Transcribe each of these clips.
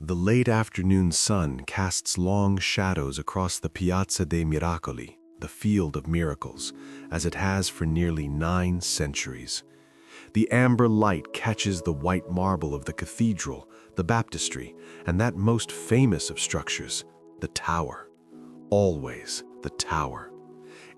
The late afternoon sun casts long shadows across the Piazza dei Miracoli, the Field of Miracles, as it has for nearly 9 centuries. The amber light catches the white marble of the cathedral, the baptistry, and that most famous of structures, the tower. Always the tower.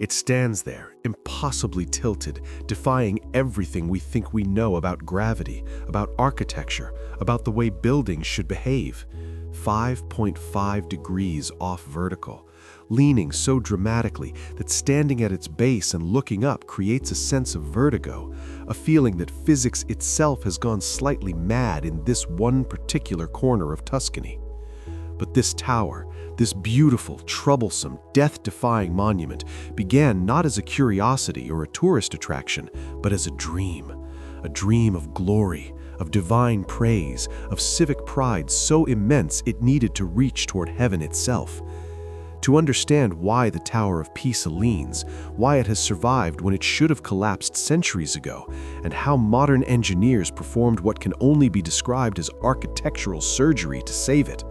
It stands there, impossibly tilted, defying everything we think we know about gravity, about architecture, about the way buildings should behave. 5.5 degrees off vertical, leaning so dramatically that standing at its base and looking up creates a sense of vertigo, a feeling that physics itself has gone slightly mad in this one particular corner of Tuscany. But this tower, this beautiful, troublesome, death-defying monument, began not as a curiosity or a tourist attraction, but as a dream of glory, of divine praise, of civic pride so immense it needed to reach toward heaven itself. To understand why the Tower of Pisa leans, why it has survived when it should have collapsed centuries ago, and how modern engineers performed what can only be described as architectural surgery to save it,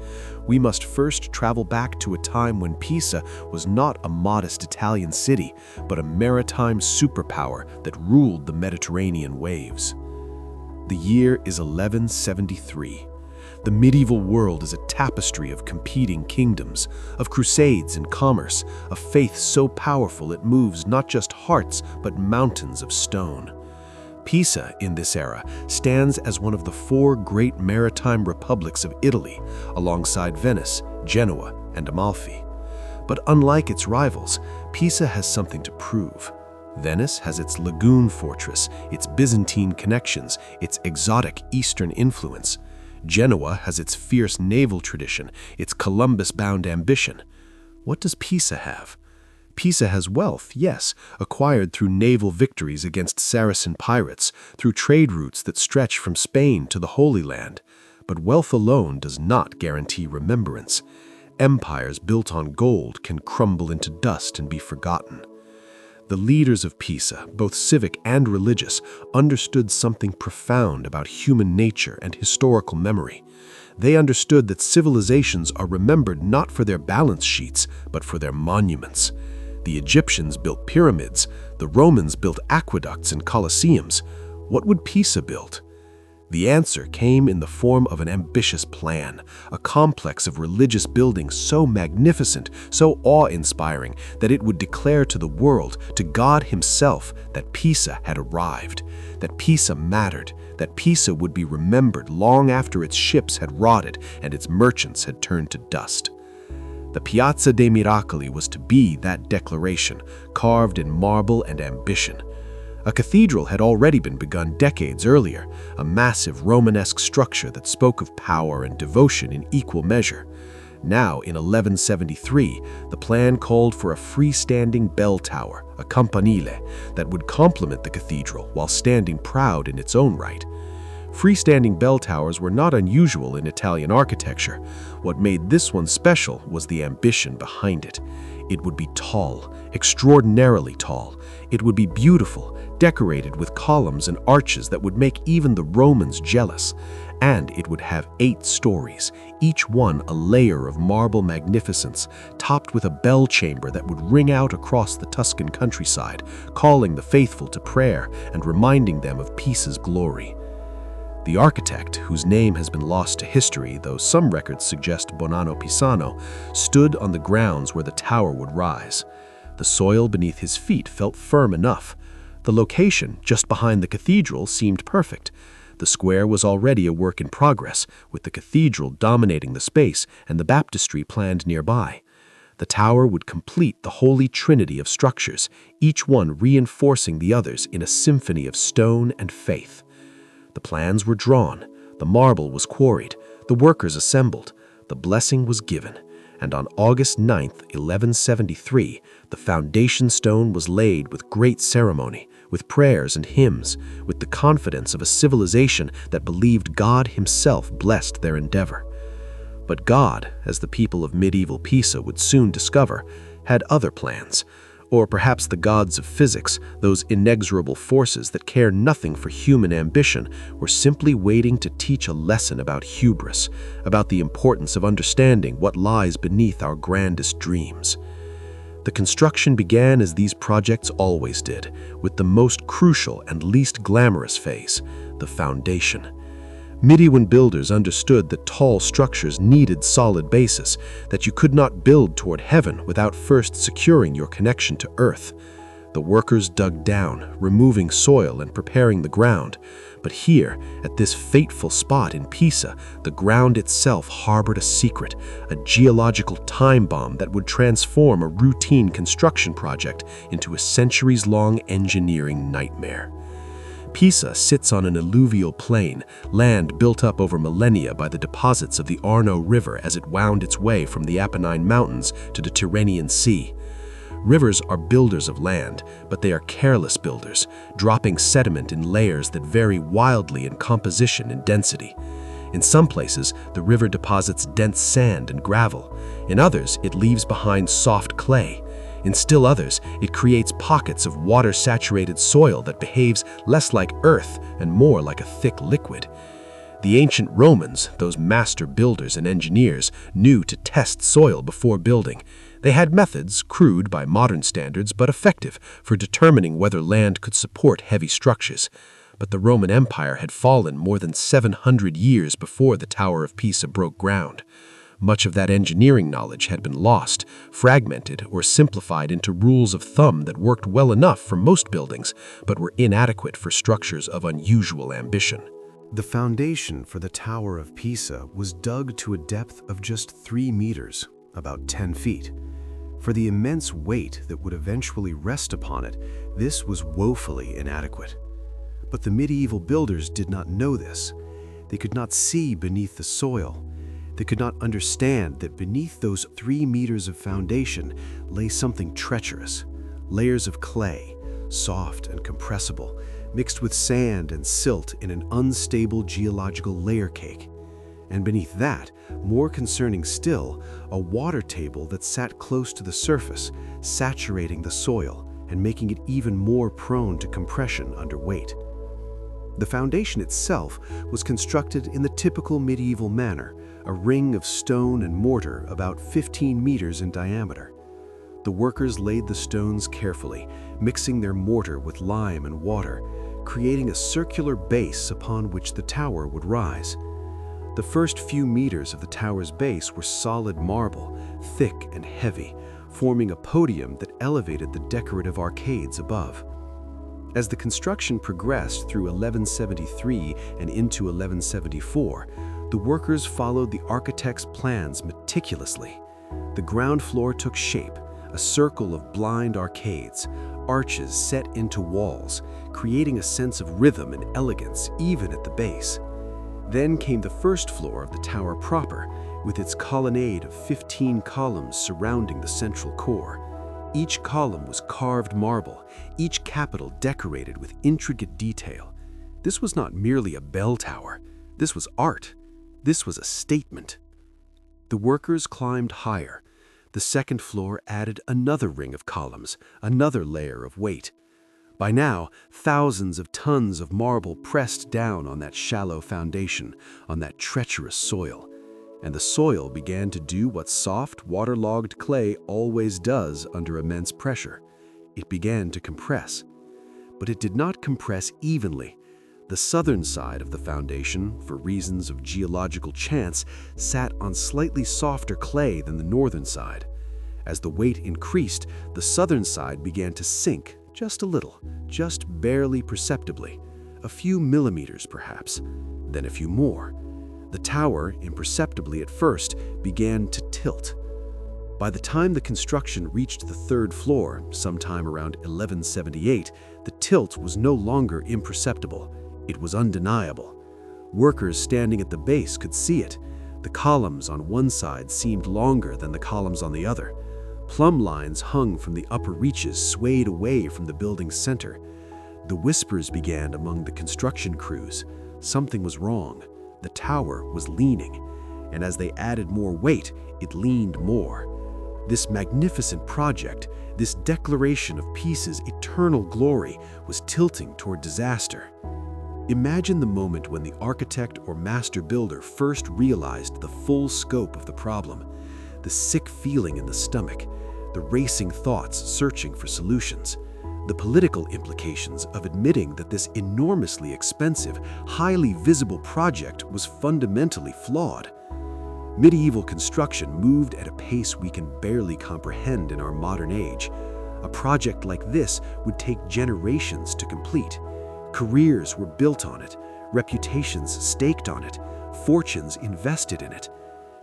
we must first travel back to a time when Pisa was not a modest Italian city, but a maritime superpower that ruled the Mediterranean waves. The year is 1173. The medieval world is a tapestry of competing kingdoms, of crusades and commerce, of faith so powerful it moves not just hearts but mountains of stone. Pisa, in this era, stands as one of the 4 great maritime republics of Italy, alongside Venice, Genoa, and Amalfi. But unlike its rivals, Pisa has something to prove. Venice has its lagoon fortress, its Byzantine connections, its exotic Eastern influence. Genoa has its fierce naval tradition, its Columbus-bound ambition. What does Pisa have? Pisa has wealth, yes, acquired through naval victories against Saracen pirates, through trade routes that stretch from Spain to the Holy Land. But wealth alone does not guarantee remembrance. Empires built on gold can crumble into dust and be forgotten. The leaders of Pisa, both civic and religious, understood something profound about human nature and historical memory. They understood that civilizations are remembered not for their balance sheets, but for their monuments. The Egyptians built pyramids, the Romans built aqueducts and colosseums. What would Pisa build? The answer came in the form of an ambitious plan, a complex of religious buildings so magnificent, so awe-inspiring, that it would declare to the world, to God himself, that Pisa had arrived, that Pisa mattered, that Pisa would be remembered long after its ships had rotted and its merchants had turned to dust. The Piazza dei Miracoli was to be that declaration, carved in marble and ambition. A cathedral had already been begun decades earlier, a massive Romanesque structure that spoke of power and devotion in equal measure. Now, in 1173, the plan called for a freestanding bell tower, a campanile, that would complement the cathedral while standing proud in its own right. Freestanding bell towers were not unusual in Italian architecture. What made this one special was the ambition behind it. It would be tall, extraordinarily tall. It would be beautiful, decorated with columns and arches that would make even the Romans jealous. And it would have 8 stories, each one a layer of marble magnificence, topped with a bell chamber that would ring out across the Tuscan countryside, calling the faithful to prayer and reminding them of Pisa's glory. The architect, whose name has been lost to history, though some records suggest Bonanno Pisano, stood on the grounds where the tower would rise. The soil beneath his feet felt firm enough. The location, just behind the cathedral, seemed perfect. The square was already a work in progress, with the cathedral dominating the space and the baptistry planned nearby. The tower would complete the holy trinity of structures, each one reinforcing the others in a symphony of stone and faith. The plans were drawn, the marble was quarried, the workers assembled, the blessing was given, and on August 9, 1173, the foundation stone was laid with great ceremony, with prayers and hymns, with the confidence of a civilization that believed God himself blessed their endeavor. But God, as the people of medieval Pisa would soon discover, had other plans. Or perhaps the gods of physics, those inexorable forces that care nothing for human ambition, were simply waiting to teach a lesson about hubris, about the importance of understanding what lies beneath our grandest dreams. The construction began as these projects always did, with the most crucial and least glamorous phase, the foundation. Medieval builders understood that tall structures needed solid bases, that you could not build toward heaven without first securing your connection to earth. The workers dug down, removing soil and preparing the ground. But here, at this fateful spot in Pisa, the ground itself harbored a secret, a geological time bomb that would transform a routine construction project into a centuries-long engineering nightmare. Pisa sits on an alluvial plain, land built up over millennia by the deposits of the Arno River as it wound its way from the Apennine Mountains to the Tyrrhenian Sea. Rivers are builders of land, but they are careless builders, dropping sediment in layers that vary wildly in composition and density. In some places, the river deposits dense sand and gravel. In others, it leaves behind soft clay. In still others, it creates pockets of water-saturated soil that behaves less like earth and more like a thick liquid. The ancient Romans, those master builders and engineers, knew to test soil before building. They had methods, crude by modern standards but effective, for determining whether land could support heavy structures. But the Roman Empire had fallen more than 700 years before the Tower of Pisa broke ground. Much of that engineering knowledge had been lost, fragmented, or simplified into rules of thumb that worked well enough for most buildings, but were inadequate for structures of unusual ambition. The foundation for the Tower of Pisa was dug to a depth of just 3 meters, about 10 feet. For the immense weight that would eventually rest upon it, this was woefully inadequate. But the medieval builders did not know this. They could not see beneath the soil. They could not understand that beneath those 3 meters of foundation lay something treacherous, layers of clay, soft and compressible, mixed with sand and silt in an unstable geological layer cake. And beneath that, more concerning still, a water table that sat close to the surface, saturating the soil and making it even more prone to compression under weight. The foundation itself was constructed in the typical medieval manner, a ring of stone and mortar about 15 meters in diameter. The workers laid the stones carefully, mixing their mortar with lime and water, creating a circular base upon which the tower would rise. The first few meters of the tower's base were solid marble, thick and heavy, forming a podium that elevated the decorative arcades above. As the construction progressed through 1173 and into 1174, the workers followed the architect's plans meticulously. The ground floor took shape, a circle of blind arcades, arches set into walls, creating a sense of rhythm and elegance even at the base. Then came the first floor of the tower proper, with its colonnade of 15 columns surrounding the central core. Each column was carved marble, each capital decorated with intricate detail. This was not merely a bell tower. This was art. This was a statement. The workers climbed higher. The second floor added another ring of columns, another layer of weight. By now, thousands of tons of marble pressed down on that shallow foundation, on that treacherous soil. And the soil began to do what soft, waterlogged clay always does under immense pressure. It began to compress. But it did not compress evenly. The southern side of the foundation, for reasons of geological chance, sat on slightly softer clay than the northern side. As the weight increased, the southern side began to sink just a little, just barely perceptibly, a few millimeters perhaps, then a few more. The tower, imperceptibly at first, began to tilt. By the time the construction reached the third floor, sometime around 1178, the tilt was no longer imperceptible. It was undeniable. Workers standing at the base could see it. The columns on one side seemed longer than the columns on the other. Plumb lines hung from the upper reaches, swayed away from the building's center. The whispers began among the construction crews. Something was wrong. The tower was leaning, and as they added more weight, it leaned more. This magnificent project, this declaration of Pisa's eternal glory, was tilting toward disaster. Imagine the moment when the architect or master builder first realized the full scope of the problem, the sick feeling in the stomach, the racing thoughts searching for solutions, the political implications of admitting that this enormously expensive, highly visible project was fundamentally flawed. Medieval construction moved at a pace we can barely comprehend in our modern age. A project like this would take generations to complete. Careers were built on it, reputations staked on it, fortunes invested in it.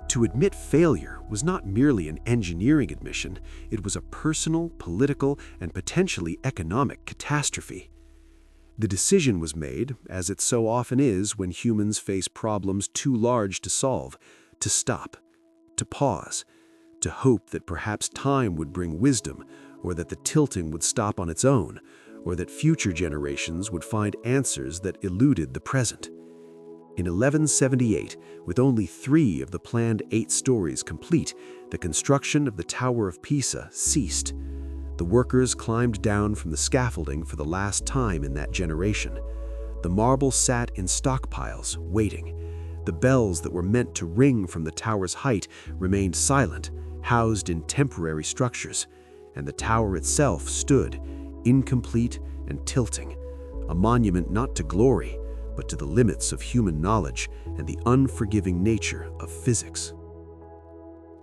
To admit failure was not merely an engineering admission, it was a personal, political, and potentially economic catastrophe. The decision was made, as it so often is when humans face problems too large to solve, to stop, to pause, to hope that perhaps time would bring wisdom, or that the tilting would stop on its own, or that future generations would find answers that eluded the present. In 1178, with only 3 of the planned 8 stories complete, the construction of the Tower of Pisa ceased. The workers climbed down from the scaffolding for the last time in that generation. The marble sat in stockpiles, waiting. The bells that were meant to ring from the tower's height remained silent, housed in temporary structures, and the tower itself stood, incomplete and tilting, a monument not to glory, but to the limits of human knowledge and the unforgiving nature of physics.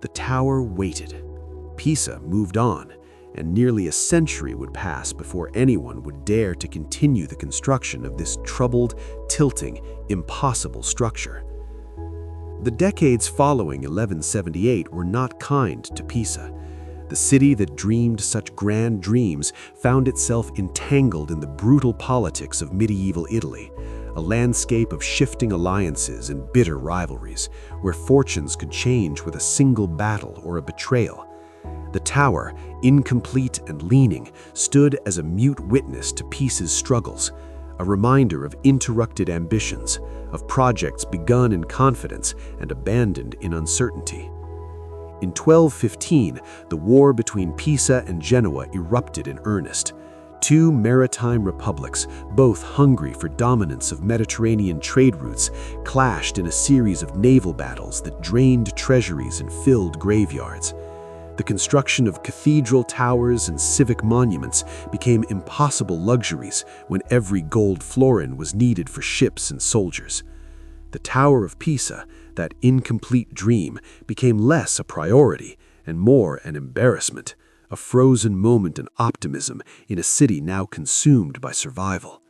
The tower waited. Pisa moved on, and nearly a century would pass before anyone would dare to continue the construction of this troubled, tilting, impossible structure. The decades following 1178 were not kind to Pisa. The city that dreamed such grand dreams found itself entangled in the brutal politics of medieval Italy, a landscape of shifting alliances and bitter rivalries, where fortunes could change with a single battle or a betrayal. The tower, incomplete and leaning, stood as a mute witness to Pisa's struggles, a reminder of interrupted ambitions, of projects begun in confidence and abandoned in uncertainty. In 1215, the war between Pisa and Genoa erupted in earnest. 2 maritime republics, both hungry for dominance of Mediterranean trade routes, clashed in a series of naval battles that drained treasuries and filled graveyards. The construction of cathedral towers and civic monuments became impossible luxuries when every gold florin was needed for ships and soldiers. The Tower of Pisa, that incomplete dream, became less a priority and more an embarrassment, a frozen moment in optimism in a city now consumed by survival.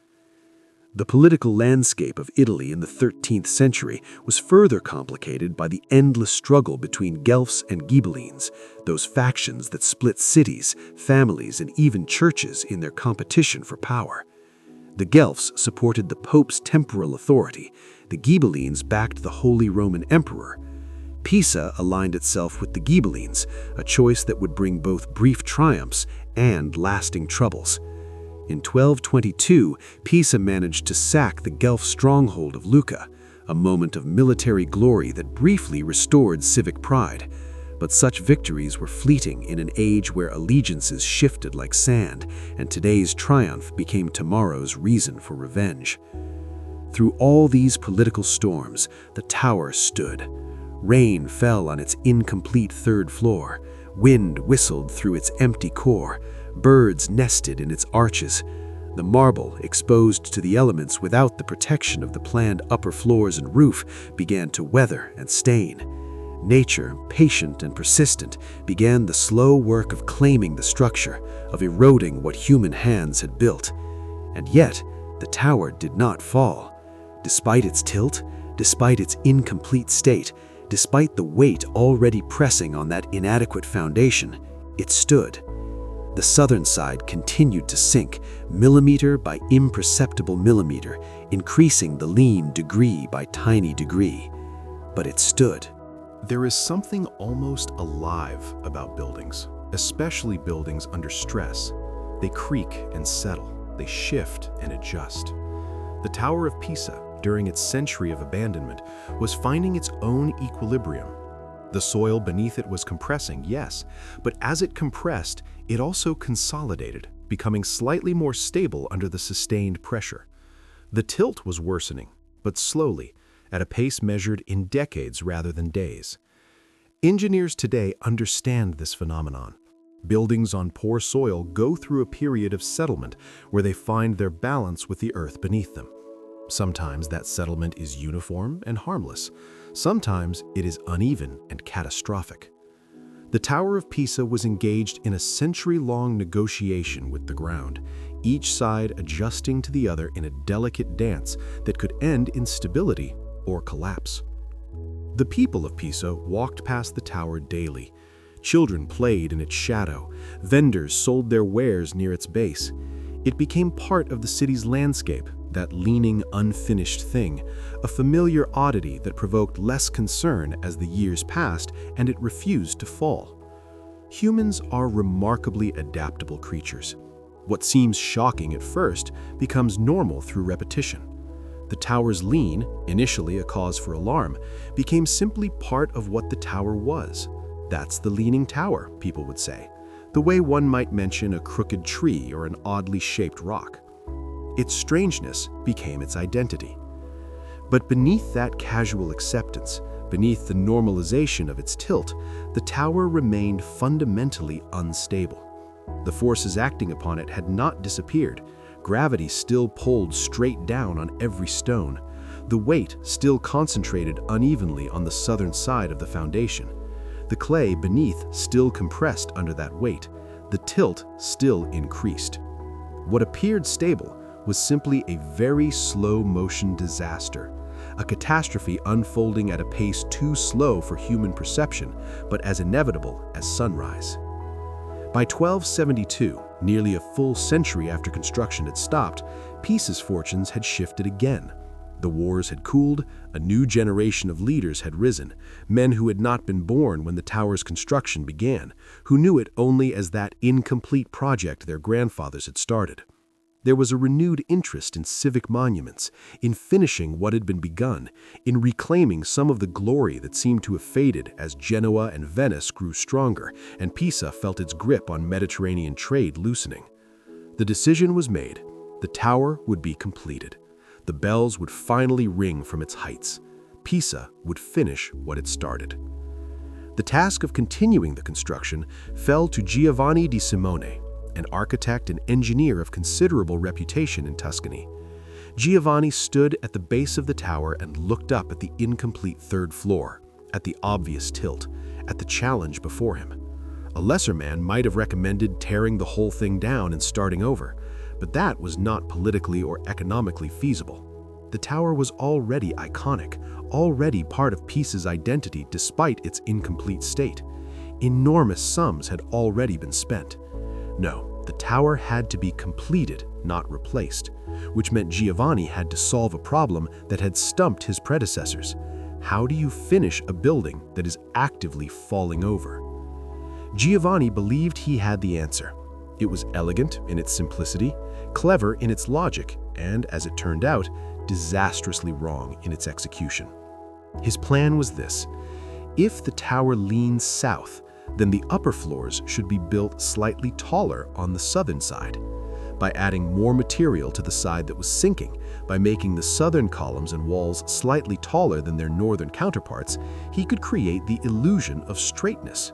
The political landscape of Italy in the 13th century was further complicated by the endless struggle between Guelphs and Ghibellines, those factions that split cities, families, and even churches in their competition for power. The Guelphs supported the Pope's temporal authority, the Ghibellines backed the Holy Roman Emperor. Pisa aligned itself with the Ghibellines, a choice that would bring both brief triumphs and lasting troubles. In 1222, Pisa managed to sack the Guelph stronghold of Lucca, a moment of military glory that briefly restored civic pride. But such victories were fleeting in an age where allegiances shifted like sand, and today's triumph became tomorrow's reason for revenge. Through all these political storms, the tower stood. Rain fell on its incomplete 3rd floor, wind whistled through its empty core, birds nested in its arches. The marble, exposed to the elements without the protection of the planned upper floors and roof, began to weather and stain. Nature, patient and persistent, began the slow work of claiming the structure, of eroding what human hands had built. And yet, the tower did not fall. Despite its tilt, despite its incomplete state, despite the weight already pressing on that inadequate foundation, it stood. The southern side continued to sink, millimeter by imperceptible millimeter, increasing the lean degree by tiny degree. But it stood. There is something almost alive about buildings, especially buildings under stress. They creak and settle, they shift and adjust. The Tower of Pisa, during its century of abandonment, was finding its own equilibrium. The soil beneath it was compressing, yes, but as it compressed, it also consolidated, becoming slightly more stable under the sustained pressure. The tilt was worsening, but slowly, at a pace measured in decades rather than days. Engineers today understand this phenomenon. Buildings on poor soil go through a period of settlement where they find their balance with the earth beneath them. Sometimes that settlement is uniform and harmless. Sometimes it is uneven and catastrophic. The Tower of Pisa was engaged in a century-long negotiation with the ground, each side adjusting to the other in a delicate dance that could end in stability or collapse. The people of Pisa walked past the tower daily. Children played in its shadow. Vendors sold their wares near its base. It became part of the city's landscape, that leaning, unfinished thing, a familiar oddity that provoked less concern as the years passed and it refused to fall. Humans are remarkably adaptable creatures. What seems shocking at first becomes normal through repetition. The tower's lean, initially a cause for alarm, became simply part of what the tower was. That's the leaning tower, people would say, the way one might mention a crooked tree or an oddly shaped rock. Its strangeness became its identity. But beneath that casual acceptance, beneath the normalization of its tilt, the tower remained fundamentally unstable. The forces acting upon it had not disappeared. Gravity still pulled straight down on every stone. The weight still concentrated unevenly on the southern side of the foundation. The clay beneath still compressed under that weight. The tilt still increased. What appeared stable was simply a very slow-motion disaster, a catastrophe unfolding at a pace too slow for human perception, but as inevitable as sunrise. By 1272, nearly a full century after construction had stopped, Pisa's fortunes had shifted again. The wars had cooled, a new generation of leaders had risen, men who had not been born when the tower's construction began, who knew it only as that incomplete project their grandfathers had started. There was a renewed interest in civic monuments, in finishing what had been begun, in reclaiming some of the glory that seemed to have faded as Genoa and Venice grew stronger and Pisa felt its grip on Mediterranean trade loosening. The decision was made. The tower would be completed. The bells would finally ring from its heights. Pisa would finish what it started. The task of continuing the construction fell to Giovanni di Simone, an architect and engineer of considerable reputation in Tuscany. Giovanni stood at the base of the tower and looked up at the incomplete third floor, at the obvious tilt, at the challenge before him. A lesser man might have recommended tearing the whole thing down and starting over, but that was not politically or economically feasible. The tower was already iconic, already part of Pisa's identity despite its incomplete state. Enormous sums had already been spent. No, the tower had to be completed, not replaced, which meant Giovanni had to solve a problem that had stumped his predecessors. How do you finish a building that is actively falling over? Giovanni believed he had the answer. It was elegant in its simplicity, clever in its logic, and, as it turned out, disastrously wrong in its execution. His plan was this: if the tower leans south, then the upper floors should be built slightly taller on the southern side. By adding more material to the side that was sinking, by making the southern columns and walls slightly taller than their northern counterparts, he could create the illusion of straightness.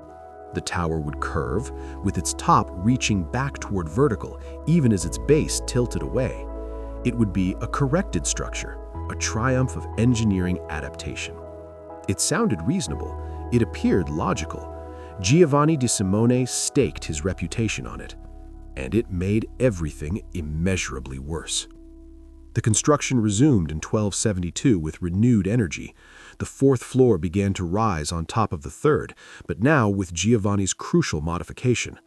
The tower would curve, with its top reaching back toward vertical, even as its base tilted away. It would be a corrected structure, a triumph of engineering adaptation. It sounded reasonable. It appeared logical. Giovanni di Simone staked his reputation on it, and it made everything immeasurably worse. The construction resumed in 1272 with renewed energy. The fourth floor began to rise on top of the third, but now with Giovanni's crucial modification.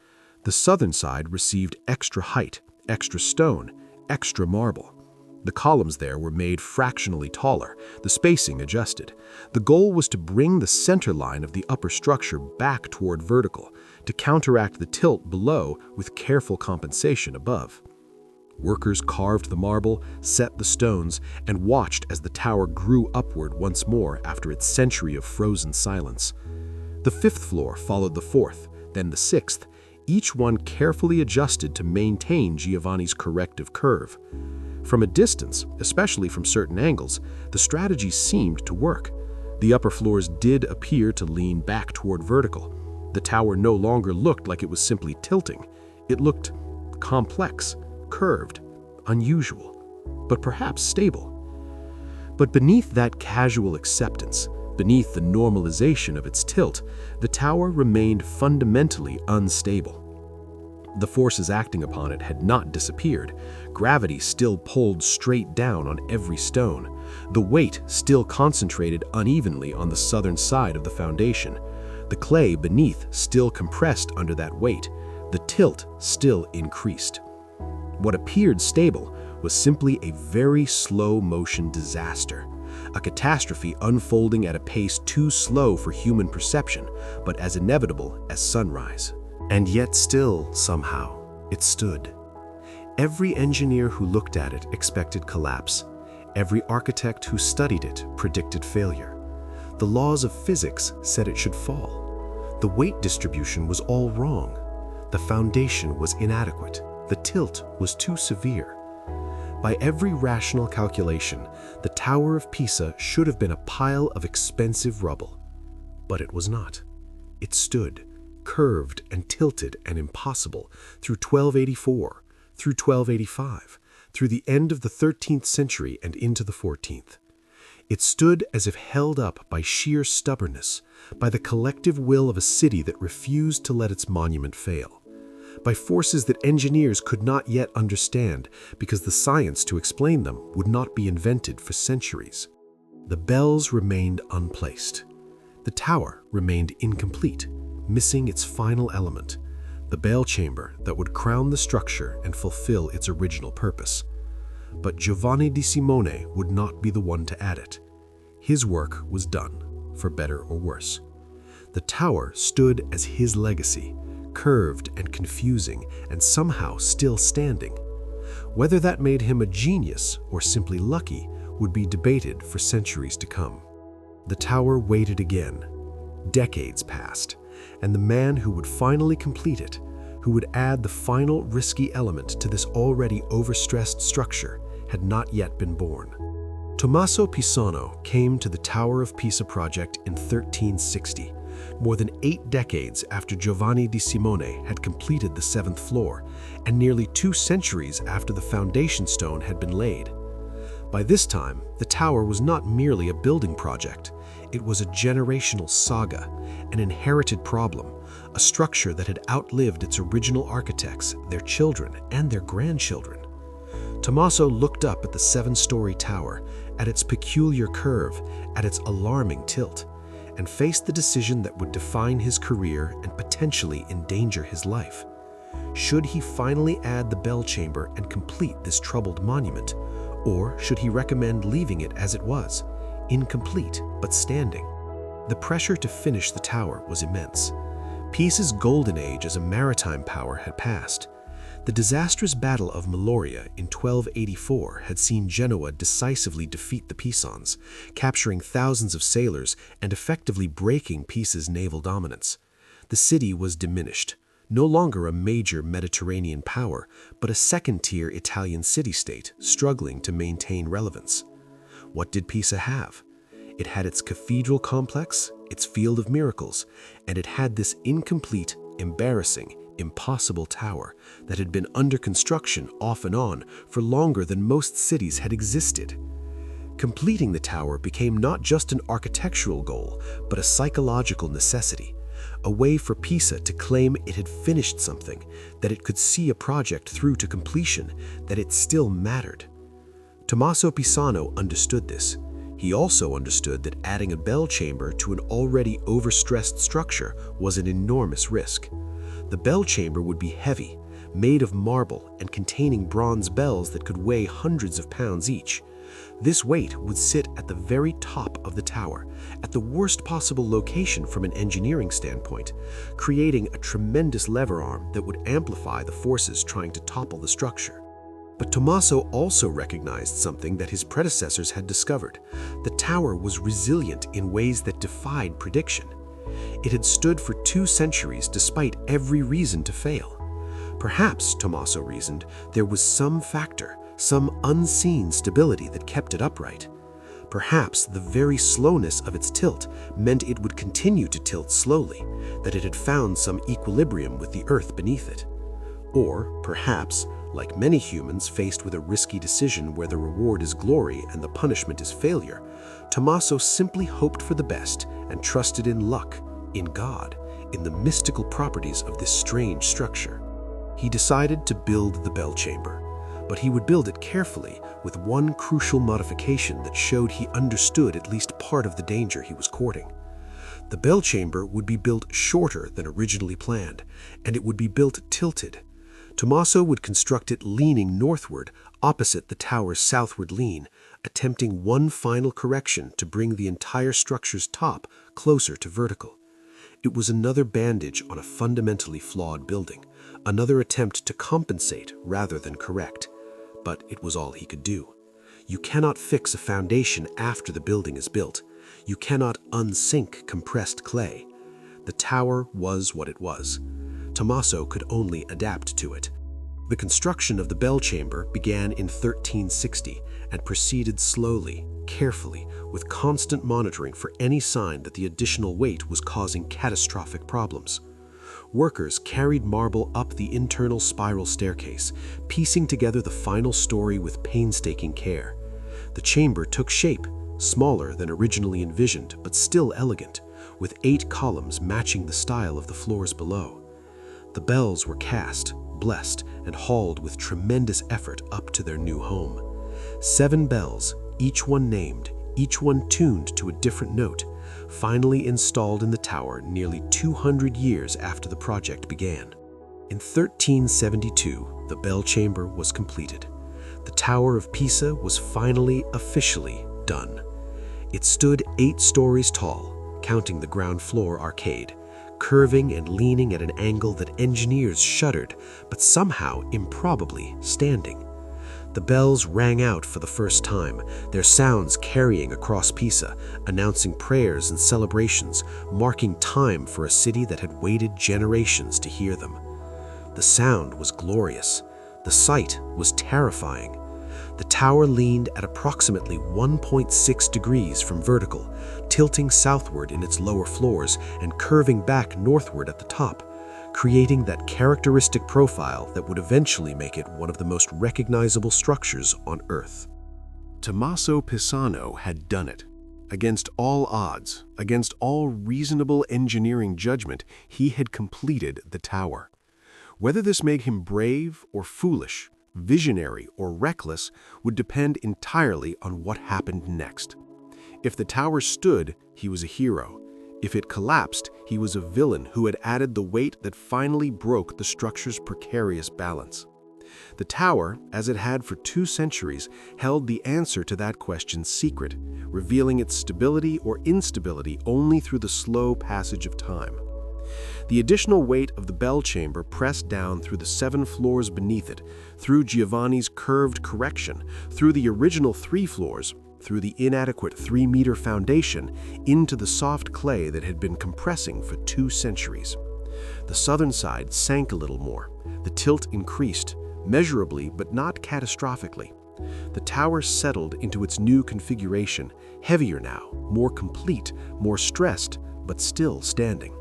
The southern side received extra height, extra stone, extra marble. The columns there were made fractionally taller, the spacing adjusted. The goal was to bring the center line of the upper structure back toward vertical, to counteract the tilt below with careful compensation above. Workers carved the marble, set the stones, and watched as the tower grew upward once more after its century of frozen silence. The fifth floor followed the fourth, then the sixth, each one carefully adjusted to maintain Giovanni's corrective curve. From a distance, especially from certain angles, the strategy seemed to work. The upper floors did appear to lean back toward vertical. The tower no longer looked like it was simply tilting. It looked complex, curved, unusual, but perhaps stable. But beneath that casual acceptance, beneath the normalization of its tilt, the tower remained fundamentally unstable. The forces acting upon it had not disappeared. Gravity still pulled straight down on every stone. The weight still concentrated unevenly on the southern side of the foundation. The clay beneath still compressed under that weight. The tilt still increased. What appeared stable was simply a very slow-motion disaster, a catastrophe unfolding at a pace too slow for human perception, but as inevitable as sunrise. And yet still, somehow, it stood. Every engineer who looked at it expected collapse. Every architect who studied it predicted failure. The laws of physics said it should fall. The weight distribution was all wrong. The foundation was inadequate. The tilt was too severe. By every rational calculation, the Tower of Pisa should have been a pile of expensive rubble. But it was not. It stood, curved and tilted and impossible, through 1284, through 1285, through the end of the 13th century and into the 14th. It stood as if held up by sheer stubbornness, by the collective will of a city that refused to let its monument fail, by forces that engineers could not yet understand because the science to explain them would not be invented for centuries. The bells remained unplaced. The tower remained incomplete, missing its final element, the bell chamber that would crown the structure and fulfill its original purpose. But Giovanni di Simone would not be the one to add it. His work was done, for better or worse. The tower stood as his legacy, curved and confusing and somehow still standing. Whether that made him a genius or simply lucky would be debated for centuries to come. The tower waited again. Decades passed, and the man who would finally complete it, who would add the final risky element to this already overstressed structure, had not yet been born. Tommaso Pisano came to the Tower of Pisa project in 1360, more than 8 decades after Giovanni di Simone had completed the 7th floor, and nearly 2 centuries after the foundation stone had been laid. By this time, the tower was not merely a building project. It was a generational saga, an inherited problem, a structure that had outlived its original architects, their children, and their grandchildren. Tommaso looked up at the 7-story tower, at its peculiar curve, at its alarming tilt, and faced the decision that would define his career and potentially endanger his life. Should he finally add the bell chamber and complete this troubled monument, or should he recommend leaving it as it was, incomplete but standing? The pressure to finish the tower was immense. Pisa's golden age as a maritime power had passed. The disastrous Battle of Meloria in 1284 had seen Genoa decisively defeat the Pisans, capturing thousands of sailors and effectively breaking Pisa's naval dominance. The city was diminished, no longer a major Mediterranean power, but a second-tier Italian city-state struggling to maintain relevance. What did Pisa have? It had its cathedral complex, its field of miracles, and it had this incomplete, embarrassing, impossible tower that had been under construction off and on for longer than most cities had existed. Completing the tower became not just an architectural goal, but a psychological necessity, a way for Pisa to claim it had finished something, that it could see a project through to completion, that it still mattered. Tommaso Pisano understood this. He also understood that adding a bell chamber to an already overstressed structure was an enormous risk. The bell chamber would be heavy, made of marble and containing bronze bells that could weigh hundreds of pounds each. This weight would sit at the very top of the tower, at the worst possible location from an engineering standpoint, creating a tremendous lever arm that would amplify the forces trying to topple the structure. But Tommaso also recognized something that his predecessors had discovered. The tower was resilient in ways that defied prediction. It had stood for 2 centuries despite every reason to fail. Perhaps, Tommaso reasoned, there was some factor, some unseen stability that kept it upright. Perhaps the very slowness of its tilt meant it would continue to tilt slowly, that it had found some equilibrium with the earth beneath it. Or perhaps, like many humans faced with a risky decision where the reward is glory and the punishment is failure, Tommaso simply hoped for the best and trusted in luck, in God, in the mystical properties of this strange structure. He decided to build the bell chamber, but he would build it carefully with one crucial modification that showed he understood at least part of the danger he was courting. The bell chamber would be built shorter than originally planned, and it would be built tilted. Tommaso would construct it leaning northward, opposite the tower's southward lean, attempting one final correction to bring the entire structure's top closer to vertical. It was another bandage on a fundamentally flawed building, another attempt to compensate rather than correct. But it was all he could do. You cannot fix a foundation after the building is built. You cannot unsink compressed clay. The tower was what it was. Tommaso could only adapt to it. The construction of the bell chamber began in 1360 and proceeded slowly, carefully, with constant monitoring for any sign that the additional weight was causing catastrophic problems. Workers carried marble up the internal spiral staircase, piecing together the final story with painstaking care. The chamber took shape, smaller than originally envisioned, but still elegant, with 8 columns matching the style of the floors below. The bells were cast, blessed, and hauled with tremendous effort up to their new home. 7 bells, each one named, each one tuned to a different note, finally installed in the tower nearly 200 years after the project began. In 1372, the bell chamber was completed. The Tower of Pisa was finally officially done. It stood 8 stories tall, counting the ground floor arcade, curving and leaning at an angle that engineers shuddered, but somehow improbably standing. The bells rang out for the first time, their sounds carrying across Pisa, announcing prayers and celebrations, marking time for a city that had waited generations to hear them. The sound was glorious. The sight was terrifying. The tower leaned at approximately 1.6 degrees from vertical, tilting southward in its lower floors and curving back northward at the top, creating that characteristic profile that would eventually make it one of the most recognizable structures on Earth. Tommaso Pisano had done it. Against all odds, against all reasonable engineering judgment, he had completed the tower. Whether this made him brave or foolish, visionary or reckless, would depend entirely on what happened next. If the tower stood, he was a hero. If it collapsed, he was a villain who had added the weight that finally broke the structure's precarious balance. The tower, as it had for 2 centuries, held the answer to that question secret, revealing its stability or instability only through the slow passage of time. The additional weight of the bell chamber pressed down through the 7 floors beneath it, through Giovanni's curved correction, through the original 3 floors, through the inadequate 3-meter foundation, into the soft clay that had been compressing for 2 centuries. The southern side sank a little more. The tilt increased, measurably but not catastrophically. The tower settled into its new configuration, heavier now, more complete, more stressed, but still standing.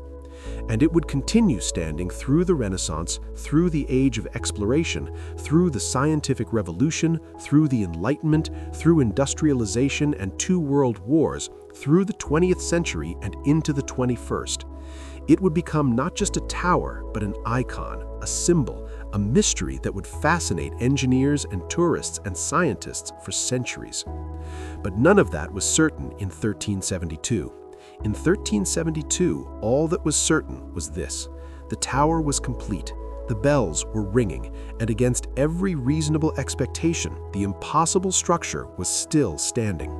And it would continue standing through the Renaissance, through the Age of Exploration, through the Scientific Revolution, through the Enlightenment, through industrialization and 2 world wars, through the 20th century and into the 21st. It would become not just a tower, but an icon, a symbol, a mystery that would fascinate engineers and tourists and scientists for centuries. But none of that was certain in 1372. In 1372, all that was certain was this: the tower was complete, the bells were ringing, and against every reasonable expectation, the impossible structure was still standing.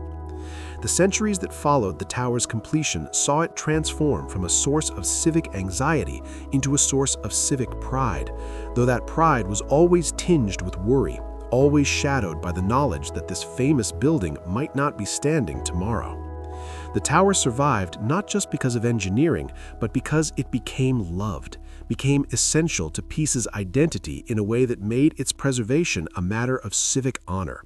The centuries that followed the tower's completion saw it transform from a source of civic anxiety into a source of civic pride, though that pride was always tinged with worry, always shadowed by the knowledge that this famous building might not be standing tomorrow. The tower survived not just because of engineering, but because it became loved, became essential to Pisa's identity in a way that made its preservation a matter of civic honor.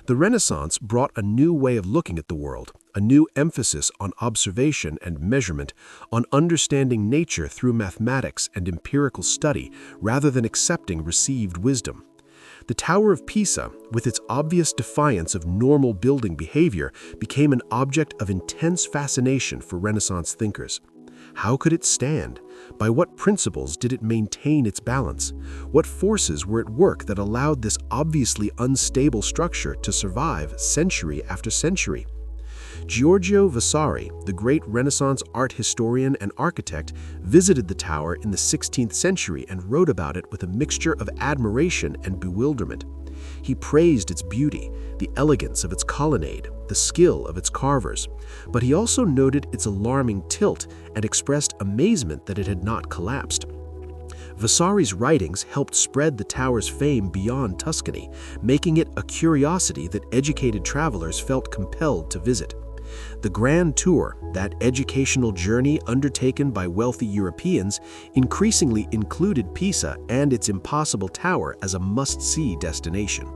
The Renaissance brought a new way of looking at the world, a new emphasis on observation and measurement, on understanding nature through mathematics and empirical study rather than accepting received wisdom. The Tower of Pisa, with its obvious defiance of normal building behavior, became an object of intense fascination for Renaissance thinkers. How could it stand? By what principles did it maintain its balance? What forces were at work that allowed this obviously unstable structure to survive century after century? Giorgio Vasari, the great Renaissance art historian and architect, visited the tower in the 16th century and wrote about it with a mixture of admiration and bewilderment. He praised its beauty, the elegance of its colonnade, the skill of its carvers, but he also noted its alarming tilt and expressed amazement that it had not collapsed. Vasari's writings helped spread the tower's fame beyond Tuscany, making it a curiosity that educated travelers felt compelled to visit. The Grand Tour, that educational journey undertaken by wealthy Europeans, increasingly included Pisa and its impossible tower as a must-see destination.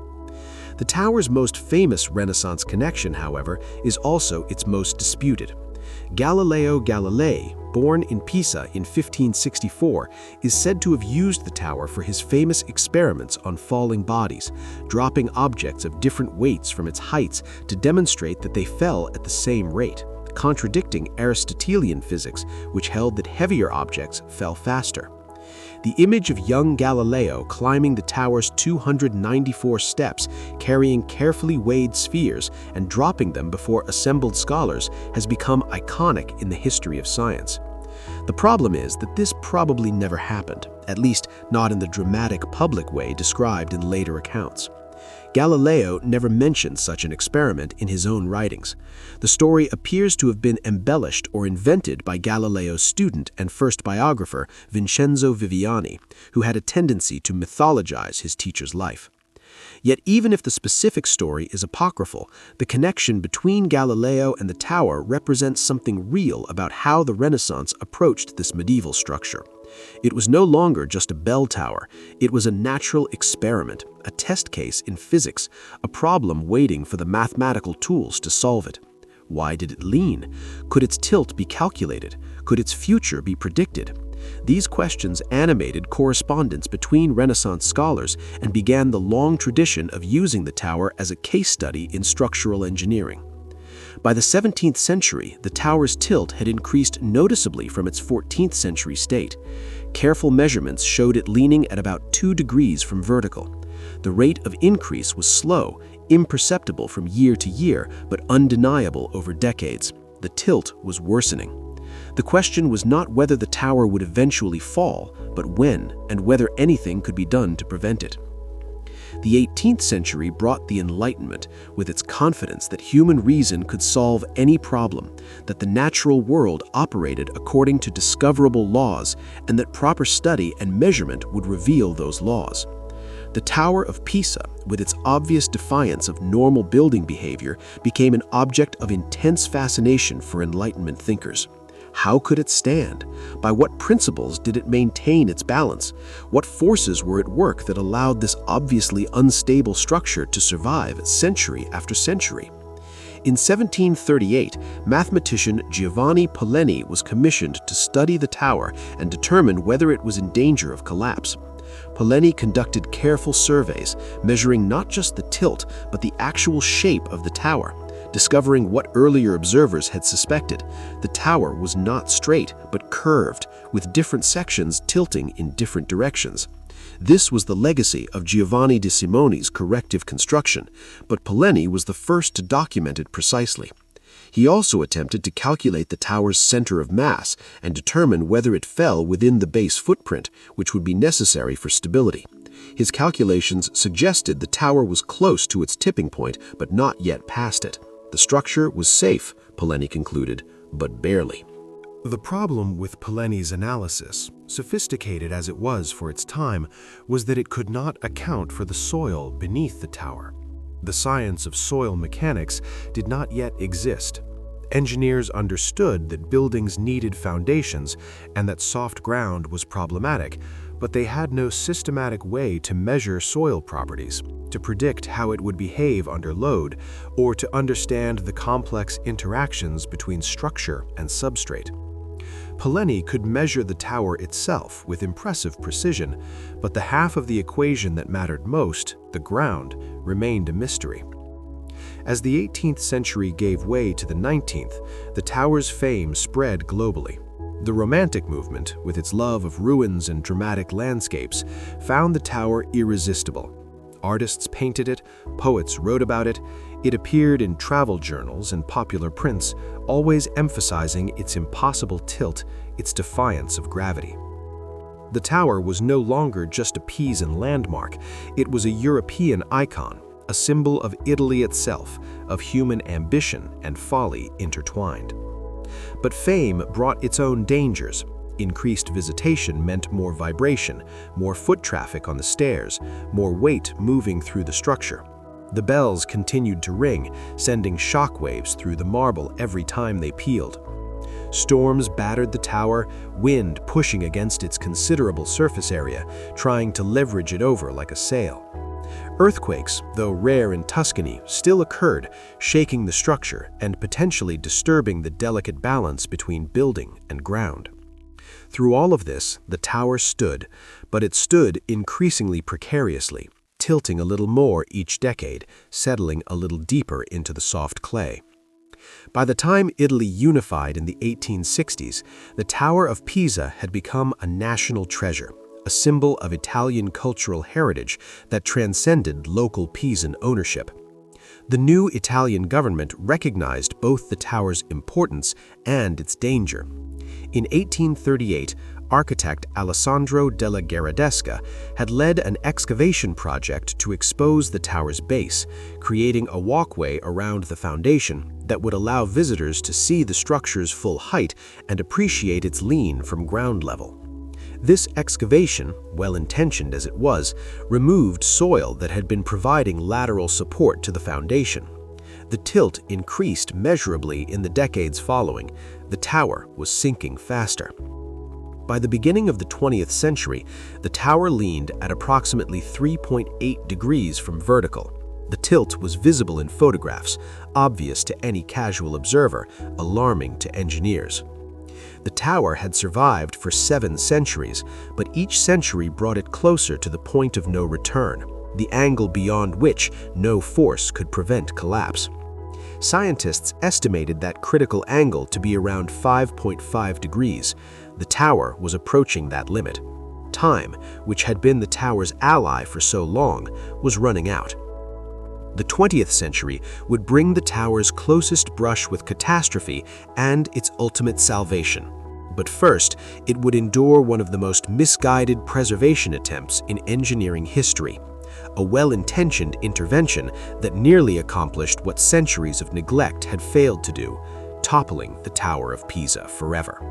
The tower's most famous Renaissance connection, however, is also its most disputed. Galileo Galilei, born in Pisa in 1564, is said to have used the tower for his famous experiments on falling bodies, dropping objects of different weights from its heights to demonstrate that they fell at the same rate, contradicting Aristotelian physics, which held that heavier objects fell faster. The image of young Galileo climbing the tower's 294 steps, carrying carefully weighed spheres and dropping them before assembled scholars has become iconic in the history of science. The problem is that this probably never happened, at least not in the dramatic public way described in later accounts. Galileo never mentioned such an experiment in his own writings. The story appears to have been embellished or invented by Galileo's student and first biographer, Vincenzo Viviani, who had a tendency to mythologize his teacher's life. Yet even if the specific story is apocryphal, the connection between Galileo and the tower represents something real about how the Renaissance approached this medieval structure. It was no longer just a bell tower. It was a natural experiment, a test case in physics, a problem waiting for the mathematical tools to solve it. Why did it lean? Could its tilt be calculated? Could its future be predicted? These questions animated correspondence between Renaissance scholars and began the long tradition of using the tower as a case study in structural engineering. By the 17th century, the tower's tilt had increased noticeably from its 14th century state. Careful measurements showed it leaning at about 2 degrees from vertical. The rate of increase was slow, imperceptible from year to year, but undeniable over decades. The tilt was worsening. The question was not whether the tower would eventually fall, but when, and whether anything could be done to prevent it. The 18th century brought the Enlightenment with its confidence that human reason could solve any problem, that the natural world operated according to discoverable laws, and that proper study and measurement would reveal those laws. The Tower of Pisa, with its obvious defiance of normal building behavior, became an object of intense fascination for Enlightenment thinkers. How could it stand? By what principles did it maintain its balance? What forces were at work that allowed this obviously unstable structure to survive century after century? In 1738, mathematician Giovanni Poleni was commissioned to study the tower and determine whether it was in danger of collapse. Poleni conducted careful surveys, measuring not just the tilt, but the actual shape of the tower. Discovering what earlier observers had suspected, the tower was not straight but curved, with different sections tilting in different directions. This was the legacy of Giovanni de Simone's corrective construction, but Poleni was the first to document it precisely. He also attempted to calculate the tower's center of mass and determine whether it fell within the base footprint, which would be necessary for stability. His calculations suggested the tower was close to its tipping point, but not yet past it. The structure was safe, Poleni concluded, but barely. The problem with Poleni's analysis, sophisticated as it was for its time, was that it could not account for the soil beneath the tower. The science of soil mechanics did not yet exist. Engineers understood that buildings needed foundations and that soft ground was problematic, but they had no systematic way to measure soil properties, to predict how it would behave under load, or to understand the complex interactions between structure and substrate. Polenyi could measure the tower itself with impressive precision, but the half of the equation that mattered most, the ground, remained a mystery. As the 18th century gave way to the 19th, the tower's fame spread globally. The Romantic movement, with its love of ruins and dramatic landscapes, found the tower irresistible. Artists painted it, poets wrote about it, it appeared in travel journals and popular prints, always emphasizing its impossible tilt, its defiance of gravity. The tower was no longer just a Pisan landmark, it was a European icon, a symbol of Italy itself, of human ambition and folly intertwined. But fame brought its own dangers. Increased visitation meant more vibration, more foot traffic on the stairs, more weight moving through the structure. The bells continued to ring, sending shockwaves through the marble every time they pealed. Storms battered the tower, wind pushing against its considerable surface area, trying to leverage it over like a sail. Earthquakes, though rare in Tuscany, still occurred, shaking the structure and potentially disturbing the delicate balance between building and ground. Through all of this, the tower stood, but it stood increasingly precariously, tilting a little more each decade, settling a little deeper into the soft clay. By the time Italy unified in the 1860s, the Tower of Pisa had become a national treasure, a symbol of Italian cultural heritage that transcended local Pisan ownership. The new Italian government recognized both the tower's importance and its danger. In 1838, architect Alessandro della Gherardesca had led an excavation project to expose the tower's base, creating a walkway around the foundation that would allow visitors to see the structure's full height and appreciate its lean from ground level. This excavation, well-intentioned as it was, removed soil that had been providing lateral support to the foundation. The tilt increased measurably in the decades following. The tower was sinking faster. By the beginning of the 20th century, the tower leaned at approximately 3.8 degrees from vertical. The tilt was visible in photographs, obvious to any casual observer, alarming to engineers. The tower had survived for 7 centuries, but each century brought it closer to the point of no return, the angle beyond which no force could prevent collapse. Scientists estimated that critical angle to be around 5.5 degrees. The tower was approaching that limit. Time, which had been the tower's ally for so long, was running out. The 20th century would bring the tower's closest brush with catastrophe and its ultimate salvation. But first, it would endure one of the most misguided preservation attempts in engineering history, a well-intentioned intervention that nearly accomplished what centuries of neglect had failed to do, toppling the Tower of Pisa forever.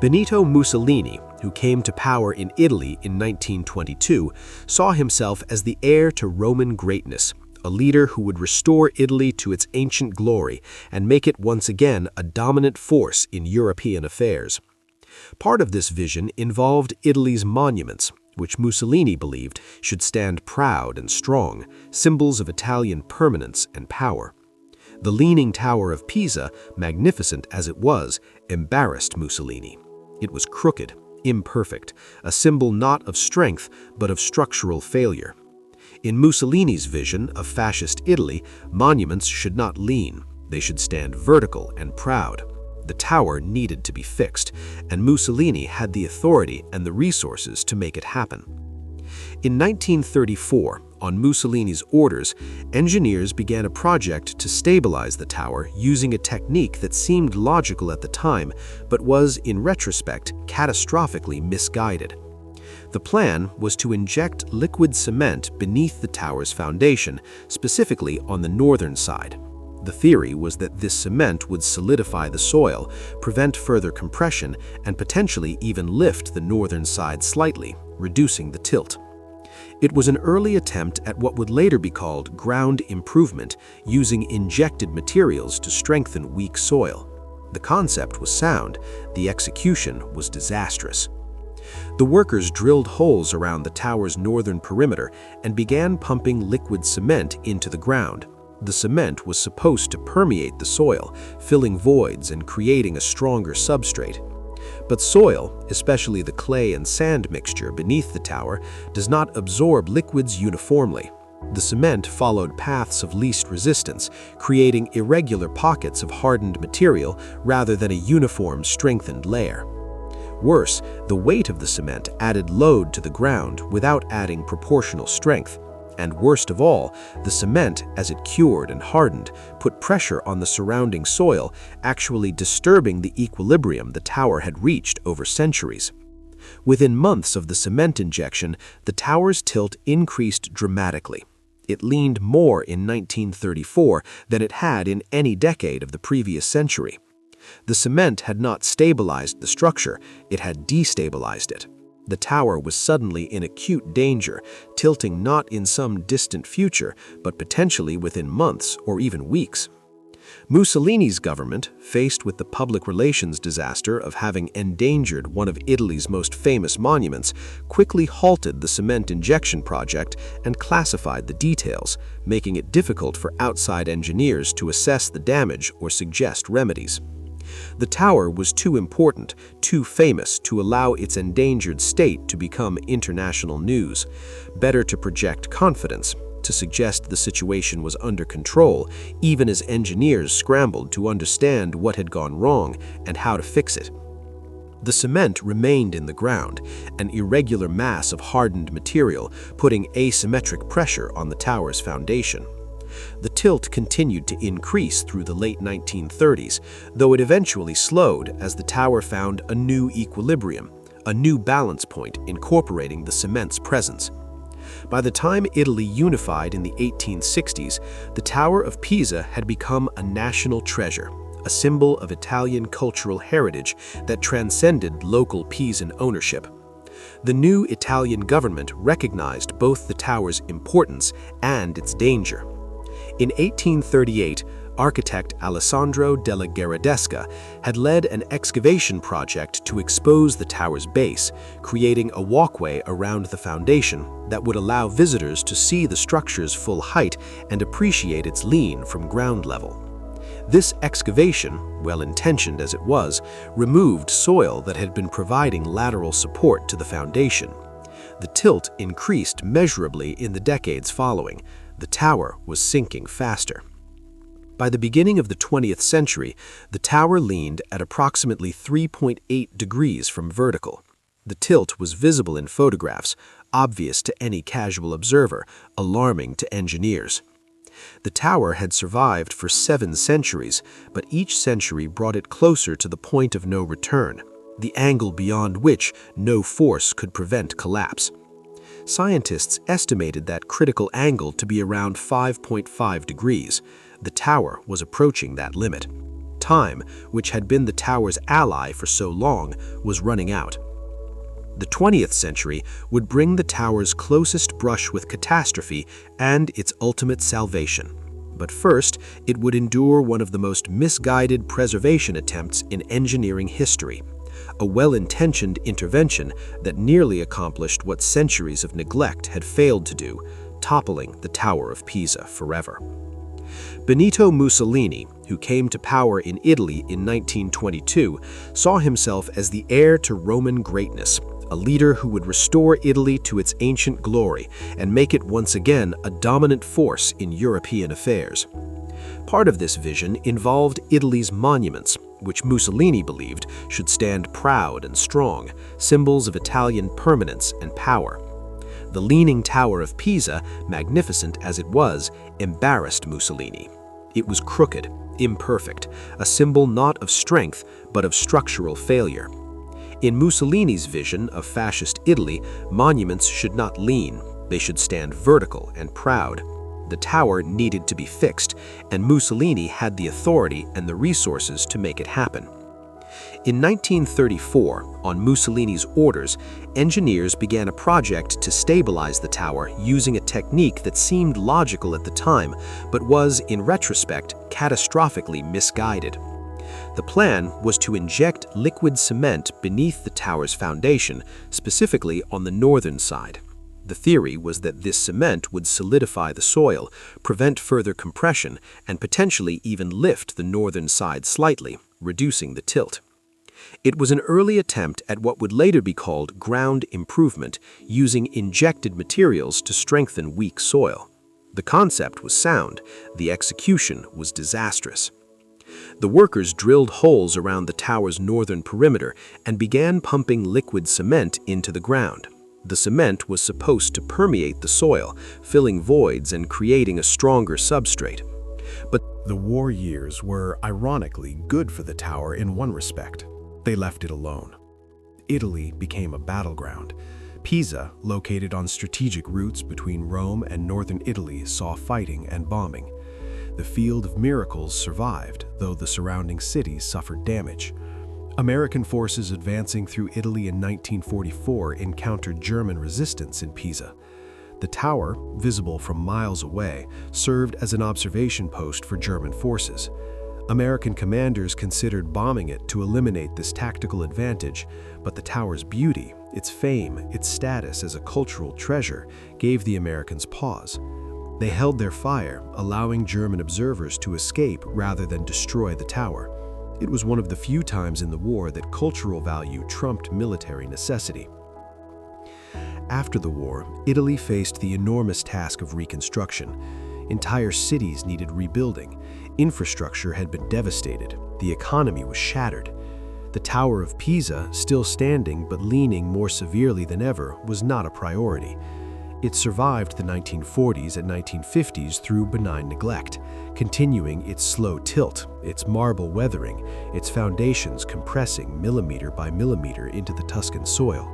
Benito Mussolini, who came to power in Italy in 1922, saw himself as the heir to Roman greatness, a leader who would restore Italy to its ancient glory and make it once again a dominant force in European affairs. Part of this vision involved Italy's monuments, which Mussolini believed should stand proud and strong, symbols of Italian permanence and power. The Leaning Tower of Pisa, magnificent as it was, embarrassed Mussolini. It was crooked, imperfect, a symbol not of strength but of structural failure. In Mussolini's vision of fascist Italy, monuments should not lean, they should stand vertical and proud. The tower needed to be fixed, and Mussolini had the authority and the resources to make it happen. In 1934, on Mussolini's orders, engineers began a project to stabilize the tower using a technique that seemed logical at the time, but was, in retrospect, catastrophically misguided. The plan was to inject liquid cement beneath the tower's foundation, specifically on the northern side. The theory was that this cement would solidify the soil, prevent further compression, and potentially even lift the northern side slightly, reducing the tilt. It was an early attempt at what would later be called ground improvement, using injected materials to strengthen weak soil. The concept was sound, the execution was disastrous. The workers drilled holes around the tower's northern perimeter and began pumping liquid cement into the ground. The cement was supposed to permeate the soil, filling voids and creating a stronger substrate. But soil, especially the clay and sand mixture beneath the tower, does not absorb liquids uniformly. The cement followed paths of least resistance, creating irregular pockets of hardened material rather than a uniform strengthened layer. Worse, the weight of the cement added load to the ground without adding proportional strength. And worst of all, the cement, as it cured and hardened, put pressure on the surrounding soil, actually disturbing the equilibrium the tower had reached over centuries. Within months of the cement injection, the tower's tilt increased dramatically. It leaned more in 1934 than it had in any decade of the previous century. The cement had not stabilized the structure, it had destabilized it. The tower was suddenly in acute danger, tilting not in some distant future, but potentially within months or even weeks. Mussolini's government, faced with the public relations disaster of having endangered one of Italy's most famous monuments, quickly halted the cement injection project and classified the details, making it difficult for outside engineers to assess the damage or suggest remedies. The tower was too important, too famous to allow its endangered state to become international news. Better to project confidence, to suggest the situation was under control, even as engineers scrambled to understand what had gone wrong and how to fix it. The cement remained in the ground, an irregular mass of hardened material, putting asymmetric pressure on the tower's foundation. The tilt continued to increase through the late 1930s, though it eventually slowed as the tower found a new equilibrium, a new balance point incorporating the cement's presence. By the time Italy unified in the 1860s, the Tower of Pisa had become a national treasure, a symbol of Italian cultural heritage that transcended local Pisan ownership. The new Italian government recognized both the tower's importance and its danger. In 1838, architect Alessandro della Gherardesca had led an excavation project to expose the tower's base, creating a walkway around the foundation that would allow visitors to see the structure's full height and appreciate its lean from ground level. This excavation, well-intentioned as it was, removed soil that had been providing lateral support to the foundation. The tilt increased measurably in the decades following. The tower was sinking faster. By the beginning of the 20th century, the tower leaned at approximately 3.8 degrees from vertical. The tilt was visible in photographs, obvious to any casual observer, alarming to engineers. The tower had survived for 7 centuries, but each century brought it closer to the point of no return, the angle beyond which no force could prevent collapse. Scientists estimated that critical angle to be around 5.5 degrees. The tower was approaching that limit. Time, which had been the tower's ally for so long, was running out. The 20th century would bring the tower's closest brush with catastrophe and its ultimate salvation. But first, it would endure one of the most misguided preservation attempts in engineering history. A well-intentioned intervention that nearly accomplished what centuries of neglect had failed to do, toppling the Tower of Pisa forever. Benito Mussolini, who came to power in Italy in 1922, saw himself as the heir to Roman greatness, a leader who would restore Italy to its ancient glory and make it once again a dominant force in European affairs. Part of this vision involved Italy's monuments, which Mussolini believed should stand proud and strong, symbols of Italian permanence and power. The Leaning Tower of Pisa, magnificent as it was, embarrassed Mussolini. It was crooked, imperfect, a symbol not of strength but of structural failure. In Mussolini's vision of fascist Italy, monuments should not lean, they should stand vertical and proud. The tower needed to be fixed, and Mussolini had the authority and the resources to make it happen. In 1934, on Mussolini's orders, engineers began a project to stabilize the tower using a technique that seemed logical at the time, but was, in retrospect, catastrophically misguided. The plan was to inject liquid cement beneath the tower's foundation, specifically on the northern side. The theory was that this cement would solidify the soil, prevent further compression, and potentially even lift the northern side slightly, reducing the tilt. It was an early attempt at what would later be called ground improvement, using injected materials to strengthen weak soil. The concept was sound, the execution was disastrous. The workers drilled holes around the tower's northern perimeter and began pumping liquid cement into the ground. The cement was supposed to permeate the soil, filling voids and creating a stronger substrate. But the war years were, ironically, good for the tower in one respect. They left it alone. Italy became a battleground. Pisa, located on strategic routes between Rome and northern Italy, saw fighting and bombing. The Field of Miracles survived, though the surrounding cities suffered damage. American forces advancing through Italy in 1944 encountered German resistance in Pisa. The tower, visible from miles away, served as an observation post for German forces. American commanders considered bombing it to eliminate this tactical advantage, but the tower's beauty, its fame, its status as a cultural treasure, gave the Americans pause. They held their fire, allowing German observers to escape rather than destroy the tower. It was one of the few times in the war that cultural value trumped military necessity. After the war, Italy faced the enormous task of reconstruction. Entire cities needed rebuilding. Infrastructure had been devastated. The economy was shattered. The Tower of Pisa, still standing but leaning more severely than ever, was not a priority. It survived the 1940s and 1950s through benign neglect, continuing its slow tilt, its marble weathering, its foundations compressing millimeter by millimeter into the Tuscan soil.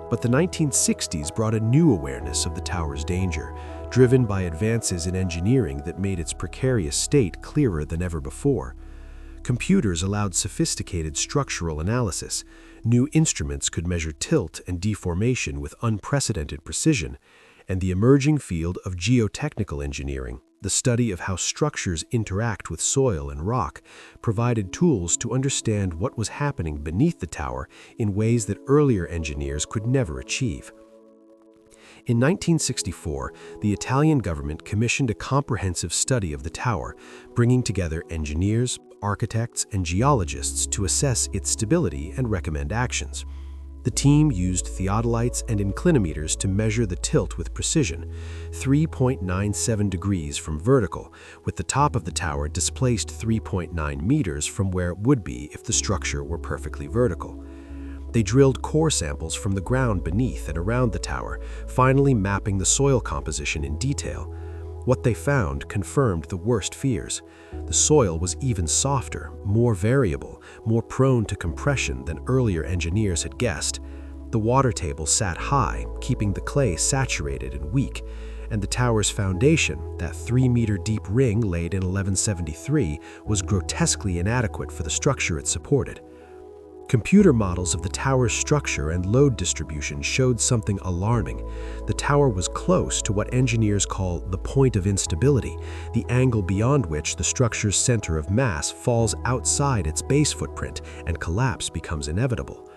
But the 1960s brought a new awareness of the tower's danger, driven by advances in engineering that made its precarious state clearer than ever before. Computers allowed sophisticated structural analysis. New instruments could measure tilt and deformation with unprecedented precision, and the emerging field of geotechnical engineering, the study of how structures interact with soil and rock, provided tools to understand what was happening beneath the tower in ways that earlier engineers could never achieve. In 1964, the Italian government commissioned a comprehensive study of the tower, bringing together engineers, architects, and geologists to assess its stability and recommend actions. The team used theodolites and inclinometers to measure the tilt with precision, 3.97 degrees from vertical, with the top of the tower displaced 3.9 meters from where it would be if the structure were perfectly vertical. They drilled core samples from the ground beneath and around the tower, finally mapping the soil composition in detail. What they found confirmed the worst fears. The soil was even softer, more variable, more prone to compression than earlier engineers had guessed. The water table sat high, keeping the clay saturated and weak, and the tower's foundation, that 3-meter deep ring laid in 1173, was grotesquely inadequate for the structure it supported. Computer models of the tower's structure and load distribution showed something alarming. The tower was close to what engineers call the point of instability, the angle beyond which the structure's center of mass falls outside its base footprint and collapse becomes inevitable.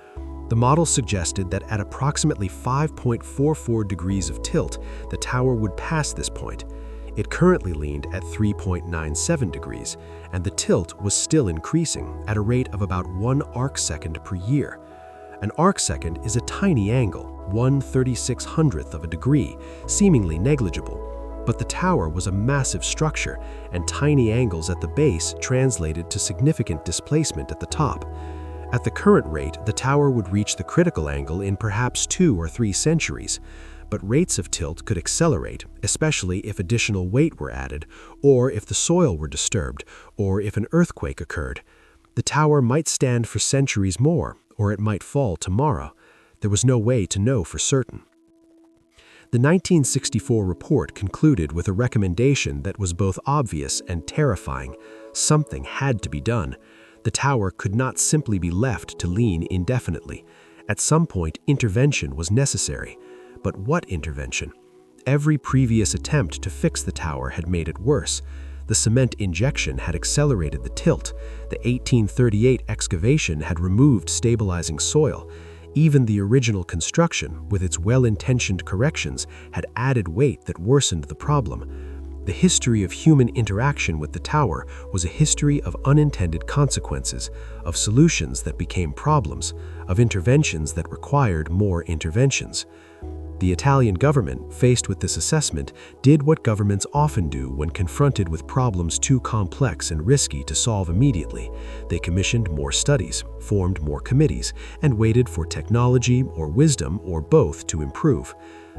The model suggested that at approximately 5.44 degrees of tilt, the tower would pass this point. It currently leaned at 3.97 degrees, and the tilt was still increasing at a rate of about 1 arcsecond per year. An arcsecond is a tiny angle, 1/3600th of a degree, seemingly negligible. But the tower was a massive structure, and tiny angles at the base translated to significant displacement at the top. At the current rate, the tower would reach the critical angle in perhaps 2 or 3 centuries. But rates of tilt could accelerate, especially if additional weight were added, or if the soil were disturbed, or if an earthquake occurred. The tower might stand for centuries more, or it might fall tomorrow. There was no way to know for certain. The 1964 report concluded with a recommendation that was both obvious and terrifying. Something had to be done. The tower could not simply be left to lean indefinitely. At some point, intervention was necessary. But what intervention? Every previous attempt to fix the tower had made it worse. The cement injection had accelerated the tilt. The 1838 excavation had removed stabilizing soil. Even the original construction, with its well-intentioned corrections, had added weight that worsened the problem. The history of human interaction with the tower was a history of unintended consequences, of solutions that became problems, of interventions that required more interventions. The Italian government, faced with this assessment, did what governments often do when confronted with problems too complex and risky to solve immediately. They commissioned more studies, formed more committees, and waited for technology or wisdom or both to improve.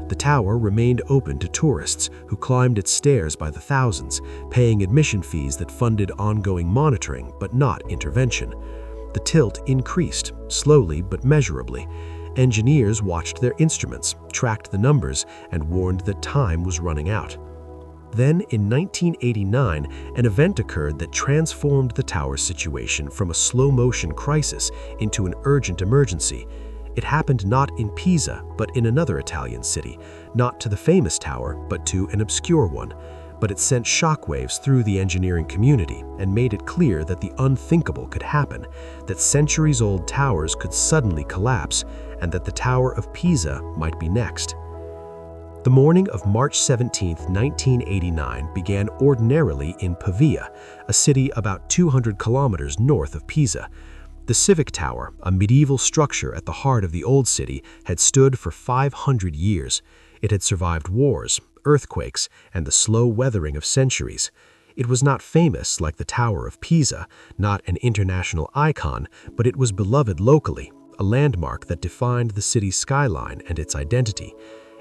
The tower remained open to tourists who climbed its stairs by the thousands, paying admission fees that funded ongoing monitoring but not intervention. The tilt increased, slowly but measurably. Engineers watched their instruments, tracked the numbers, and warned that time was running out. Then, in 1989, an event occurred that transformed the tower's situation from a slow-motion crisis into an urgent emergency. It happened not in Pisa, but in another Italian city, not to the famous tower, but to an obscure one. But it sent shockwaves through the engineering community and made it clear that the unthinkable could happen, that centuries-old towers could suddenly collapse, and that the Tower of Pisa might be next. The morning of March 17, 1989 began ordinarily in Pavia, a city about 200 kilometers north of Pisa. The Civic Tower, a medieval structure at the heart of the old city, had stood for 500 years. It had survived wars, earthquakes, and the slow weathering of centuries. It was not famous like the Tower of Pisa, not an international icon, but it was beloved locally, a landmark that defined the city's skyline and its identity.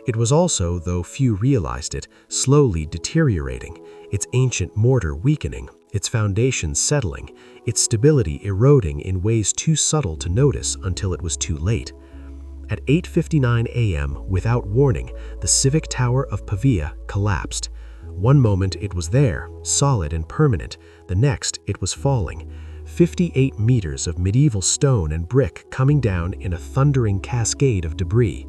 It was also, though few realized it, slowly deteriorating, its ancient mortar weakening, its foundations settling, its stability eroding in ways too subtle to notice until it was too late. At 8:59 a.m., without warning, the Civic Tower of Pavia collapsed. One moment it was there, solid and permanent. The next, it was falling. 58 meters of medieval stone and brick coming down in a thundering cascade of debris.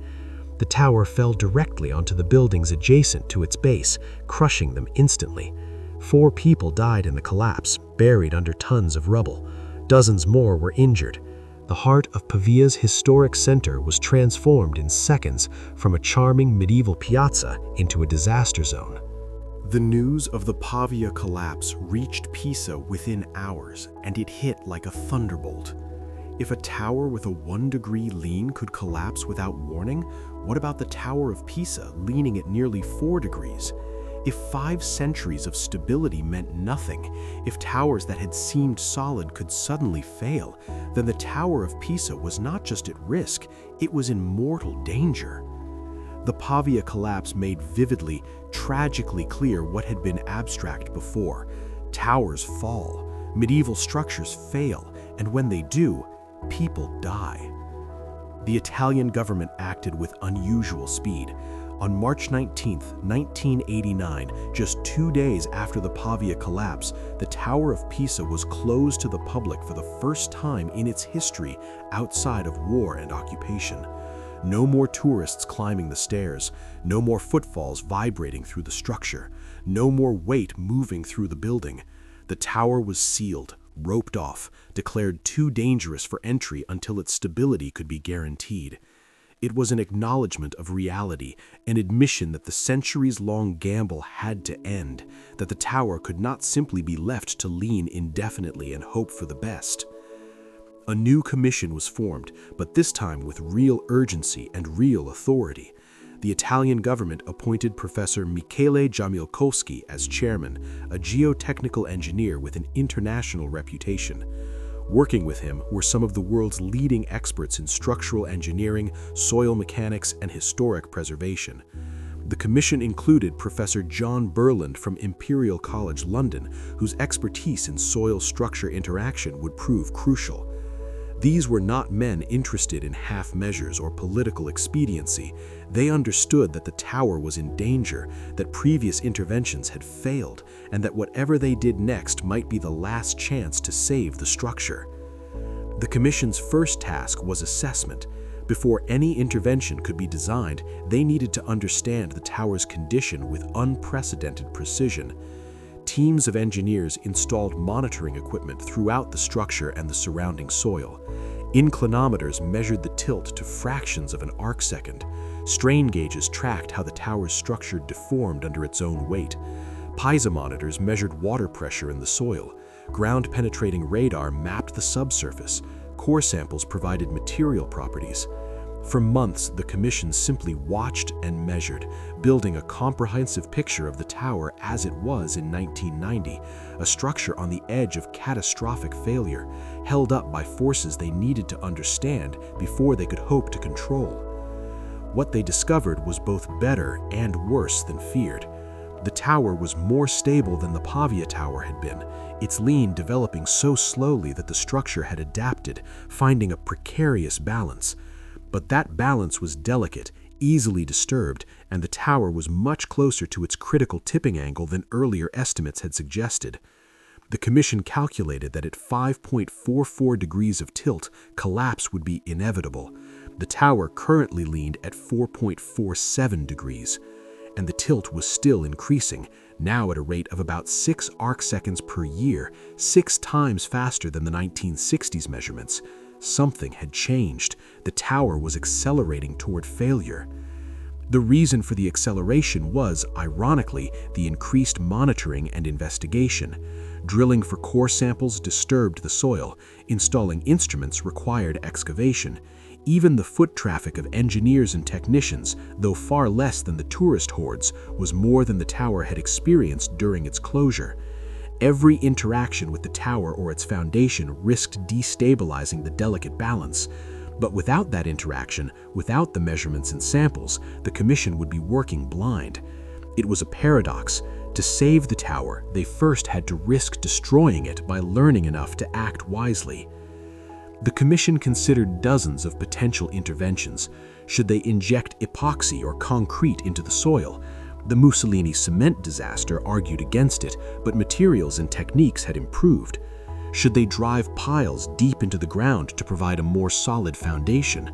The tower fell directly onto the buildings adjacent to its base, crushing them instantly. 4 people died in the collapse, buried under tons of rubble. Dozens more were injured. The heart of Pavia's historic center was transformed in seconds from a charming medieval piazza into a disaster zone. The news of the Pavia collapse reached Pisa within hours, and it hit like a thunderbolt. If a tower with a 1-degree lean could collapse without warning, what about the Tower of Pisa leaning at nearly 4 degrees? If 5 centuries of stability meant nothing, if towers that had seemed solid could suddenly fail, then the Tower of Pisa was not just at risk, it was in mortal danger. The Pavia collapse made vividly, tragically clear what had been abstract before. Towers fall, medieval structures fail, and when they do, people die. The Italian government acted with unusual speed. On March 19, 1989, just 2 days after the Pavia collapse, the Tower of Pisa was closed to the public for the first time in its history outside of war and occupation. No more tourists climbing the stairs, no more footfalls vibrating through the structure, no more weight moving through the building. The tower was sealed, roped off, declared too dangerous for entry until its stability could be guaranteed. It was an acknowledgement of reality, an admission that the centuries-long gamble had to end, that the tower could not simply be left to lean indefinitely and hope for the best. A new commission was formed, but this time with real urgency and real authority. The Italian government appointed Professor Michele Jamilkowski as chairman, a geotechnical engineer with an international reputation. Working with him were some of the world's leading experts in structural engineering, soil mechanics, and historic preservation. The commission included Professor John Burland from Imperial College London, whose expertise in soil-structure interaction would prove crucial. These were not men interested in half measures or political expediency. They understood that the tower was in danger, that previous interventions had failed, and that whatever they did next might be the last chance to save the structure. The Commission's first task was assessment. Before any intervention could be designed, they needed to understand the tower's condition with unprecedented precision. Teams of engineers installed monitoring equipment throughout the structure and the surrounding soil. Inclinometers measured the tilt to fractions of an arcsecond. Strain gauges tracked how the tower's structure deformed under its own weight. Pisa monitors measured water pressure in the soil. Ground-penetrating radar mapped the subsurface. Core samples provided material properties. For months, the Commission simply watched and measured, building a comprehensive picture of the tower as it was in 1990, a structure on the edge of catastrophic failure, held up by forces they needed to understand before they could hope to control. What they discovered was both better and worse than feared. The tower was more stable than the Pavia Tower had been, its lean developing so slowly that the structure had adapted, finding a precarious balance. But that balance was delicate, easily disturbed, and the tower was much closer to its critical tipping angle than earlier estimates had suggested. The Commission calculated that at 5.44 degrees of tilt, collapse would be inevitable. The tower currently leaned at 4.47 degrees, and the tilt was still increasing, now at a rate of about 6 arcseconds per year, 6 times faster than the 1960s measurements. Something had changed. The tower was accelerating toward failure. The reason for the acceleration was, ironically, the increased monitoring and investigation. Drilling for core samples disturbed the soil. Installing instruments required excavation. Even the foot traffic of engineers and technicians, though far less than the tourist hordes, was more than the tower had experienced during its closure. Every interaction with the tower or its foundation risked destabilizing the delicate balance. But without that interaction, without the measurements and samples, the Commission would be working blind. It was a paradox. To save the tower, they first had to risk destroying it by learning enough to act wisely. The Commission considered dozens of potential interventions. Should they inject epoxy or concrete into the soil? The Mussolini cement disaster argued against it, but materials and techniques had improved. Should they drive piles deep into the ground to provide a more solid foundation?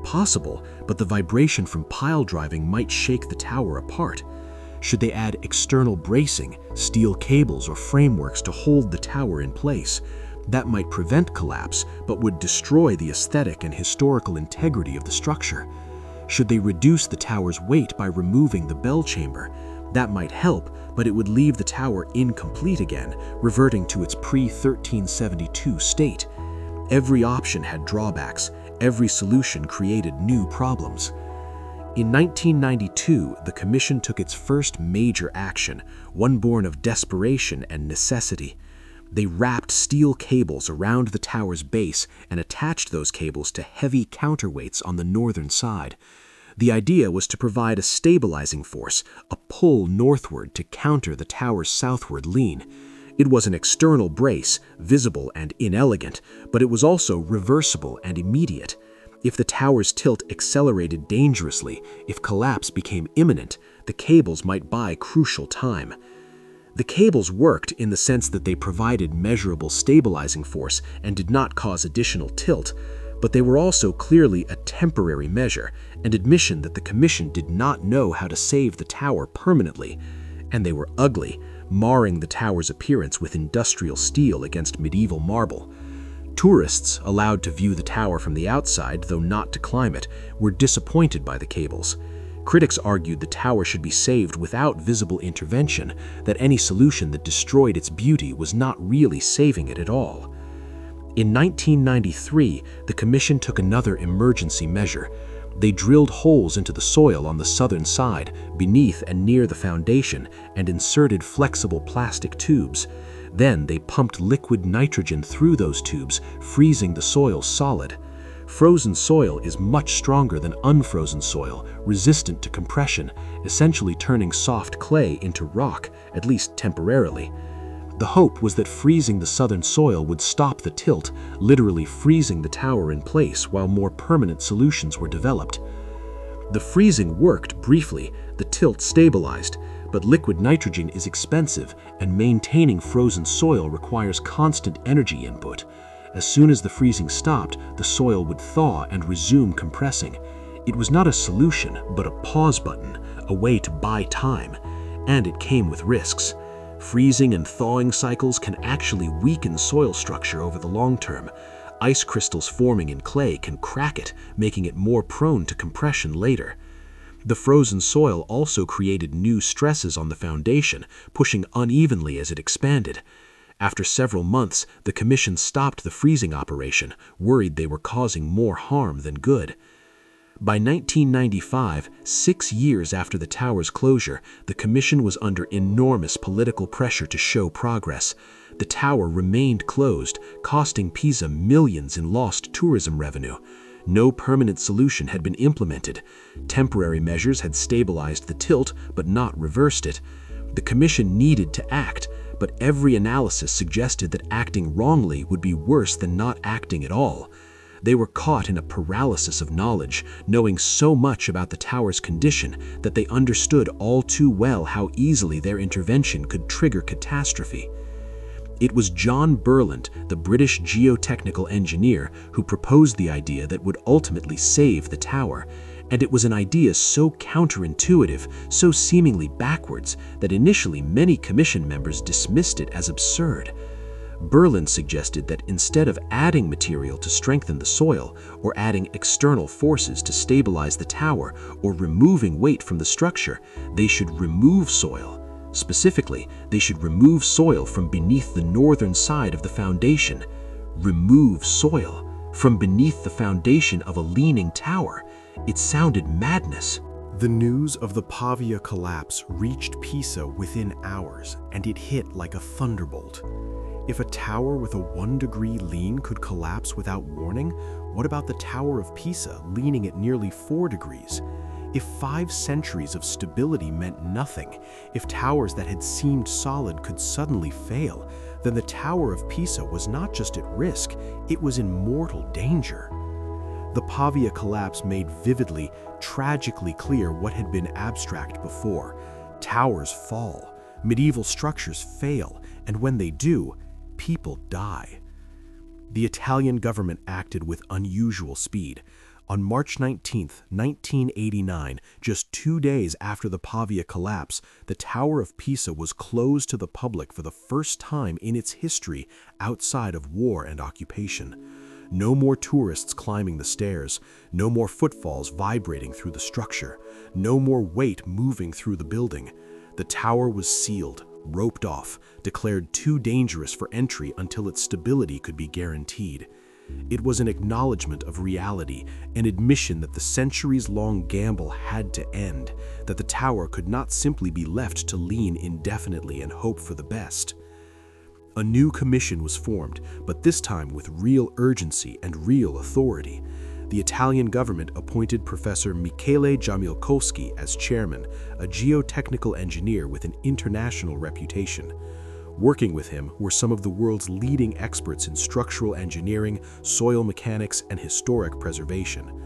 Possible, but the vibration from pile driving might shake the tower apart. Should they add external bracing, steel cables or frameworks to hold the tower in place? That might prevent collapse, but would destroy the aesthetic and historical integrity of the structure. Should they reduce the tower's weight by removing the bell chamber? That might help, but it would leave the tower incomplete again, reverting to its pre-1372 state. Every option had drawbacks. Every solution created new problems. In 1992, the Commission took its first major action, one born of desperation and necessity. They wrapped steel cables around the tower's base and attached those cables to heavy counterweights on the northern side. The idea was to provide a stabilizing force, a pull northward to counter the tower's southward lean. It was an external brace, visible and inelegant, but it was also reversible and immediate. If the tower's tilt accelerated dangerously, if collapse became imminent, the cables might buy crucial time. The cables worked in the sense that they provided measurable stabilizing force and did not cause additional tilt, but they were also clearly a temporary measure, an admission that the Commission did not know how to save the tower permanently. And they were ugly, marring the tower's appearance with industrial steel against medieval marble. Tourists, allowed to view the tower from the outside, though not to climb it, were disappointed by the cables. Critics argued the tower should be saved without visible intervention, that any solution that destroyed its beauty was not really saving it at all. In 1993, the Commission took another emergency measure. They drilled holes into the soil on the southern side, beneath and near the foundation, and inserted flexible plastic tubes. Then they pumped liquid nitrogen through those tubes, freezing the soil solid. Frozen soil is much stronger than unfrozen soil, resistant to compression, essentially turning soft clay into rock, at least temporarily. The hope was that freezing the southern soil would stop the tilt, literally freezing the tower in place while more permanent solutions were developed. The freezing worked briefly, the tilt stabilized, but liquid nitrogen is expensive and maintaining frozen soil requires constant energy input. As soon as the freezing stopped, the soil would thaw and resume compressing. It was not a solution, but a pause button, a way to buy time. And it came with risks. Freezing and thawing cycles can actually weaken soil structure over the long term. Ice crystals forming in clay can crack it, making it more prone to compression later. The frozen soil also created new stresses on the foundation, pushing unevenly as it expanded. After several months, the commission stopped the freezing operation, worried they were causing more harm than good. By 1995, 6 years after the tower's closure, the commission was under enormous political pressure to show progress. The tower remained closed, costing Pisa millions in lost tourism revenue. No permanent solution had been implemented. Temporary measures had stabilized the tilt, but not reversed it. The commission needed to act, but every analysis suggested that acting wrongly would be worse than not acting at all. They were caught in a paralysis of knowledge, knowing so much about the tower's condition that they understood all too well how easily their intervention could trigger catastrophe. It was John Burland, the British geotechnical engineer, who proposed the idea that would ultimately save the tower, and it was an idea so counterintuitive, so seemingly backwards, that initially many commission members dismissed it as absurd. Burland suggested that instead of adding material to strengthen the soil, or adding external forces to stabilize the tower, or removing weight from the structure, they should remove soil. Specifically, they should remove soil from beneath the northern side of the foundation. Remove soil from beneath the foundation of a leaning tower. It sounded madness. The news of the Pavia collapse reached Pisa within hours, and it hit like a thunderbolt. If a tower with a 1-degree lean could collapse without warning, what about the Tower of Pisa, leaning at nearly 4 degrees? If 5 centuries of stability meant nothing, if towers that had seemed solid could suddenly fail, then the Tower of Pisa was not just at risk, it was in mortal danger. The Pavia collapse made vividly, tragically clear what had been abstract before. Towers fall, medieval structures fail, and when they do, people die. The Italian government acted with unusual speed. On March 19, 1989, just 2 days after the Pavia collapse, the Tower of Pisa was closed to the public for the first time in its history outside of war and occupation. No more tourists climbing the stairs, no more footfalls vibrating through the structure, no more weight moving through the building. The tower was sealed, roped off, declared too dangerous for entry until its stability could be guaranteed. It was an acknowledgement of reality, an admission that the centuries-long gamble had to end, that the tower could not simply be left to lean indefinitely and hope for the best. A new commission was formed, but this time with real urgency and real authority. The Italian government appointed Professor Michele Jamilkowski as chairman, a geotechnical engineer with an international reputation. Working with him were some of the world's leading experts in structural engineering, soil mechanics, and historic preservation.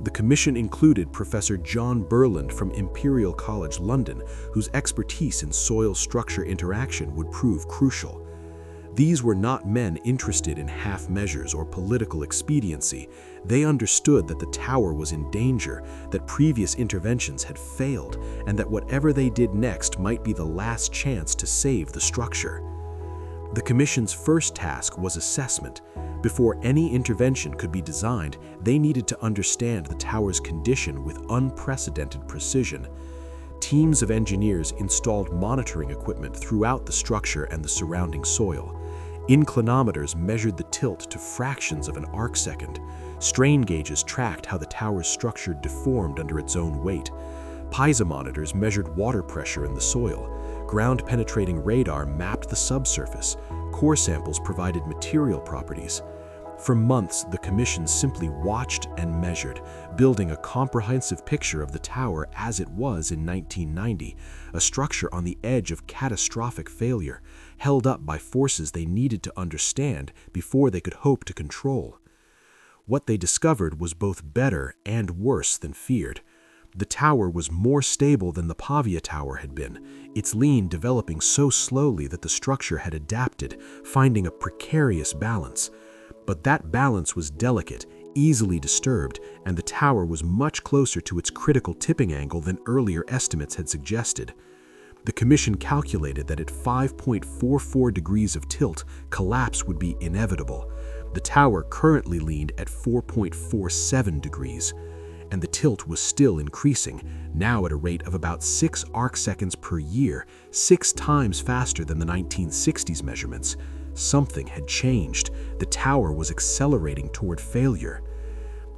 The commission included Professor John Burland from Imperial College London, whose expertise in soil structure interaction would prove crucial. These were not men interested in half measures or political expediency. They understood that the tower was in danger, that previous interventions had failed, and that whatever they did next might be the last chance to save the structure. The commission's first task was assessment. Before any intervention could be designed, they needed to understand the tower's condition with unprecedented precision. Teams of engineers installed monitoring equipment throughout the structure and the surrounding soil. Inclinometers measured the tilt to fractions of an arcsecond. Strain gauges tracked how the tower's structure deformed under its own weight. Pisa monitors measured water pressure in the soil. Ground-penetrating radar mapped the subsurface. Core samples provided material properties. For months, the commission simply watched and measured, building a comprehensive picture of the tower as it was in 1990, a structure on the edge of catastrophic failure, held up by forces they needed to understand before they could hope to control. What they discovered was both better and worse than feared. The tower was more stable than the Pavia Tower had been, its lean developing so slowly that the structure had adapted, finding a precarious balance. But that balance was delicate, easily disturbed, and the tower was much closer to its critical tipping angle than earlier estimates had suggested. The commission calculated that at 5.44 degrees of tilt, collapse would be inevitable. The tower currently leaned at 4.47 degrees, and the tilt was still increasing, now at a rate of about 6 arcseconds per year, 6 times faster than the 1960s measurements. Something had changed. The tower was accelerating toward failure.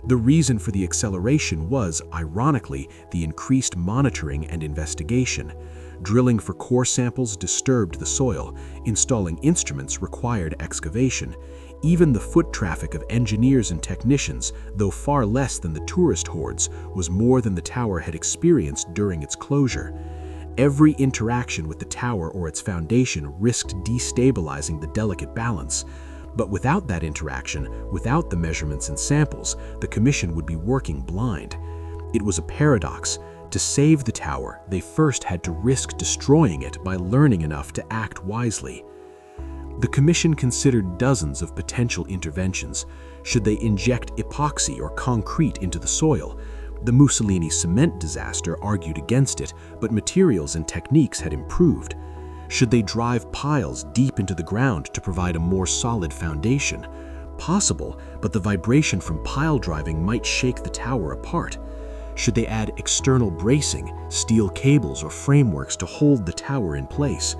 The reason for the acceleration was, ironically, the increased monitoring and investigation. Drilling for core samples disturbed the soil. Installing instruments required excavation. Even the foot traffic of engineers and technicians, though far less than the tourist hordes, was more than the tower had experienced during its closure. Every interaction with the tower or its foundation risked destabilizing the delicate balance. But without that interaction, without the measurements and samples, the commission would be working blind. It was a paradox. To save the tower, they first had to risk destroying it by learning enough to act wisely. The commission considered dozens of potential interventions. Should they inject epoxy or concrete into the soil? The Mussolini cement disaster argued against it, but materials and techniques had improved. Should they drive piles deep into the ground to provide a more solid foundation? Possible, but the vibration from pile driving might shake the tower apart. Should they add external bracing, steel cables or frameworks to hold the tower in place?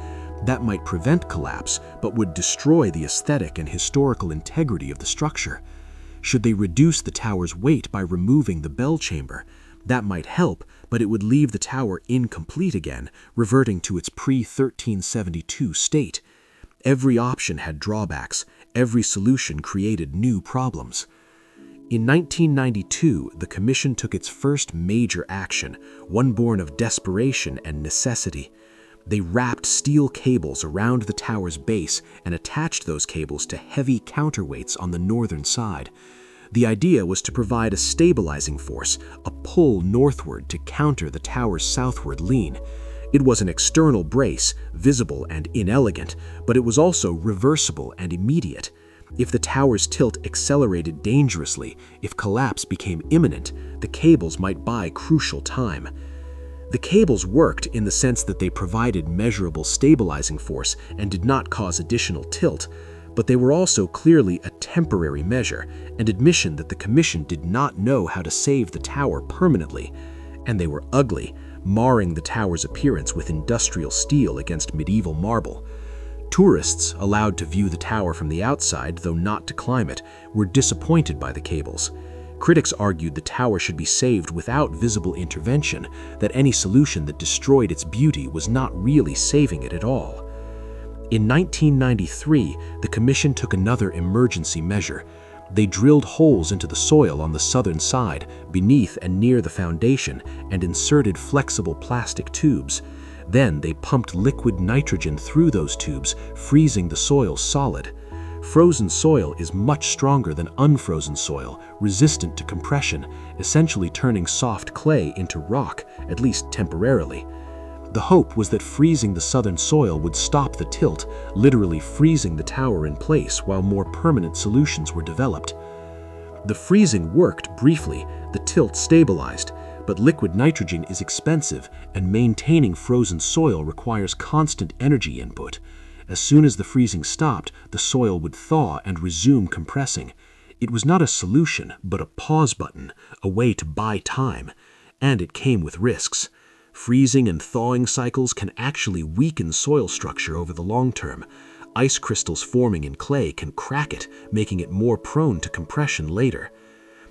That might prevent collapse, but would destroy the aesthetic and historical integrity of the structure. Should they reduce the tower's weight by removing the bell chamber? That might help, but it would leave the tower incomplete again, reverting to its pre-1372 state. Every option had drawbacks. Every solution created new problems. In 1992, the commission took its first major action, one born of desperation and necessity. They wrapped steel cables around the tower's base and attached those cables to heavy counterweights on the northern side. The idea was to provide a stabilizing force, a pull northward to counter the tower's southward lean. It was an external brace, visible and inelegant, but it was also reversible and immediate. If the tower's tilt accelerated dangerously, if collapse became imminent, the cables might buy crucial time. The cables worked in the sense that they provided measurable stabilizing force and did not cause additional tilt, but they were also clearly a temporary measure, an admission that the commission did not know how to save the tower permanently. And they were ugly, marring the tower's appearance with industrial steel against medieval marble. Tourists, allowed to view the tower from the outside, though not to climb it, were disappointed by the cables. Critics argued the tower should be saved without visible intervention, that any solution that destroyed its beauty was not really saving it at all. In 1993, the commission took another emergency measure. They drilled holes into the soil on the southern side, beneath and near the foundation, and inserted flexible plastic tubes. Then they pumped liquid nitrogen through those tubes, freezing the soil solid. Frozen soil is much stronger than unfrozen soil, resistant to compression, essentially turning soft clay into rock, at least temporarily. The hope was that freezing the southern soil would stop the tilt, literally freezing the tower in place while more permanent solutions were developed. The freezing worked briefly, the tilt stabilized, but liquid nitrogen is expensive, and maintaining frozen soil requires constant energy input. As soon as the freezing stopped, the soil would thaw and resume compressing. It was not a solution, but a pause button, a way to buy time. And it came with risks. Freezing and thawing cycles can actually weaken soil structure over the long term. Ice crystals forming in clay can crack it, making it more prone to compression later.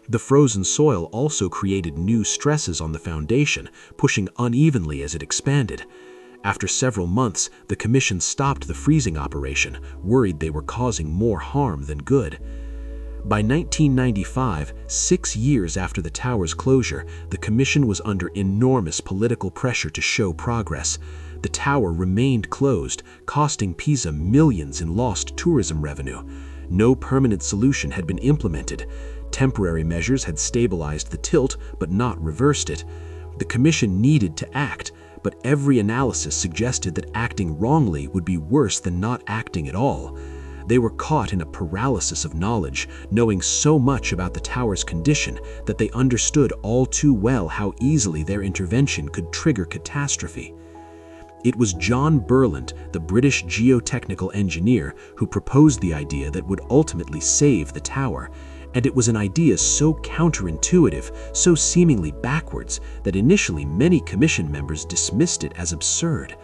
The frozen soil also created new stresses on the foundation, pushing unevenly as it expanded. After several months, the commission stopped the freezing operation, worried they were causing more harm than good. By 1995, 6 years after the tower's closure, the commission was under enormous political pressure to show progress. The tower remained closed, costing Pisa millions in lost tourism revenue. No permanent solution had been implemented. Temporary measures had stabilized the tilt, but not reversed it. The commission needed to act, but every analysis suggested that acting wrongly would be worse than not acting at all. They were caught in a paralysis of knowledge, knowing so much about the tower's condition that they understood all too well how easily their intervention could trigger catastrophe. It was John Burland, the British geotechnical engineer, who proposed the idea that would ultimately save the tower, and it was an idea so counterintuitive, so seemingly backwards, that initially many commission members dismissed it as absurd.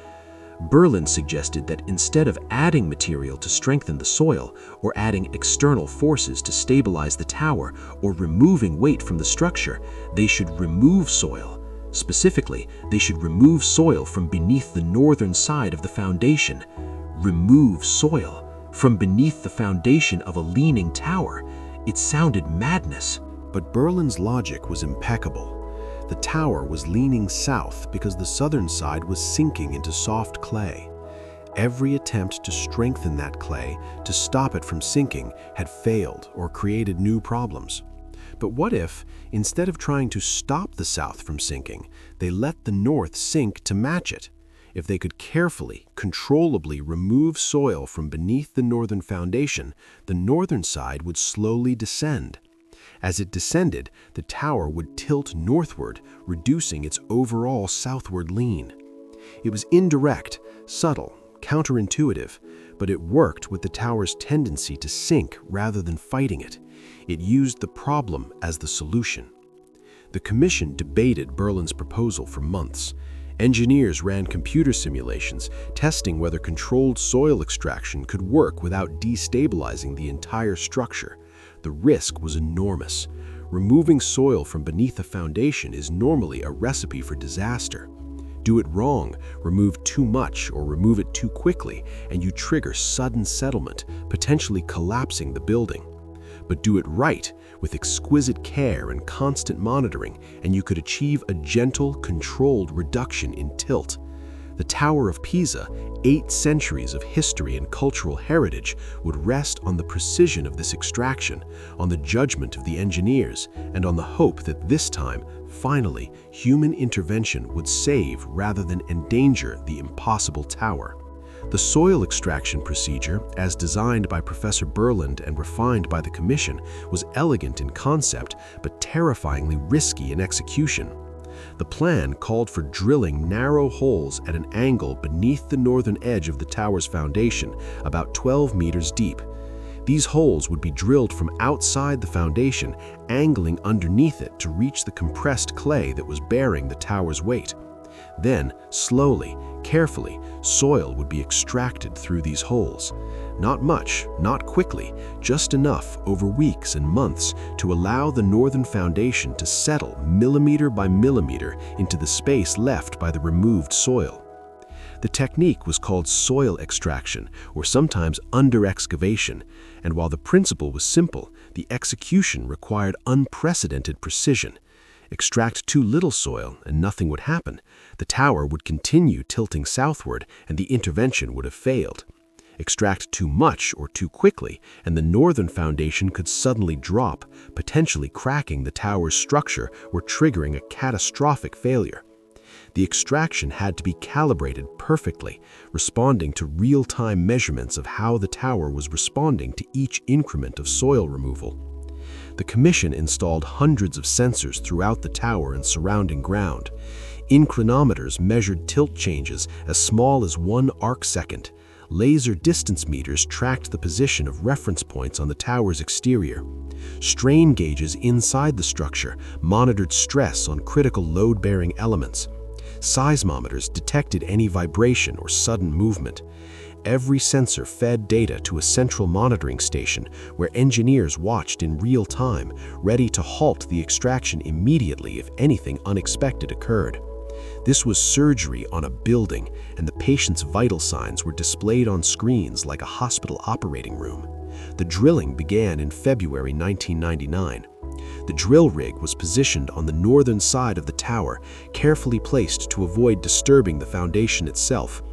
Burland suggested that instead of adding material to strengthen the soil, or adding external forces to stabilize the tower, or removing weight from the structure, they should remove soil. Specifically, they should remove soil from beneath the northern side of the foundation. Remove soil from beneath the foundation of a leaning tower. It sounded madness. But Burland's logic was impeccable. The tower was leaning south because the southern side was sinking into soft clay. Every attempt to strengthen that clay, to stop it from sinking, had failed or created new problems. But what if, instead of trying to stop the south from sinking, they let the north sink to match it? If they could carefully, controllably remove soil from beneath the northern foundation, the northern side would slowly descend. As it descended, the tower would tilt northward, reducing its overall southward lean. It was indirect, subtle, counterintuitive, but it worked with the tower's tendency to sink rather than fighting it. It used the problem as the solution. The commission debated Burland's proposal for months. Engineers ran computer simulations, testing whether controlled soil extraction could work without destabilizing the entire structure. The risk was enormous. Removing soil from beneath a foundation is normally a recipe for disaster. Do it wrong, remove too much or remove it too quickly, and you trigger sudden settlement, potentially collapsing the building. But do it right, with exquisite care and constant monitoring, and you could achieve a gentle, controlled reduction in tilt. The Tower of Pisa, 8 centuries of history and cultural heritage, would rest on the precision of this extraction, on the judgment of the engineers, and on the hope that this time, finally, human intervention would save rather than endanger the impossible tower. The soil extraction procedure, as designed by Professor Burland and refined by the Commission, was elegant in concept but terrifyingly risky in execution. The plan called for drilling narrow holes at an angle beneath the northern edge of the tower's foundation, about 12 meters deep. These holes would be drilled from outside the foundation, angling underneath it to reach the compressed clay that was bearing the tower's weight. Then, slowly, carefully, soil would be extracted through these holes. Not much, not quickly, just enough over weeks and months to allow the northern foundation to settle millimeter by millimeter into the space left by the removed soil. The technique was called soil extraction, or sometimes under-excavation, and while the principle was simple, the execution required unprecedented precision. Extract too little soil and nothing would happen. The tower would continue tilting southward and the intervention would have failed. Extract too much or too quickly and the northern foundation could suddenly drop, potentially cracking the tower's structure or triggering a catastrophic failure. The extraction had to be calibrated perfectly, responding to real-time measurements of how the tower was responding to each increment of soil removal. The Commission installed hundreds of sensors throughout the tower and surrounding ground. Inclinometers measured tilt changes as small as 1 arcsecond. Laser distance meters tracked the position of reference points on the tower's exterior. Strain gauges inside the structure monitored stress on critical load-bearing elements. Seismometers detected any vibration or sudden movement. Every sensor fed data to a central monitoring station where engineers watched in real time, ready to halt the extraction immediately if anything unexpected occurred. This was surgery on a building, and the patient's vital signs were displayed on screens like a hospital operating room. The drilling began in February 1999. The drill rig was positioned on the northern side of the tower, carefully placed to avoid disturbing the foundation itself.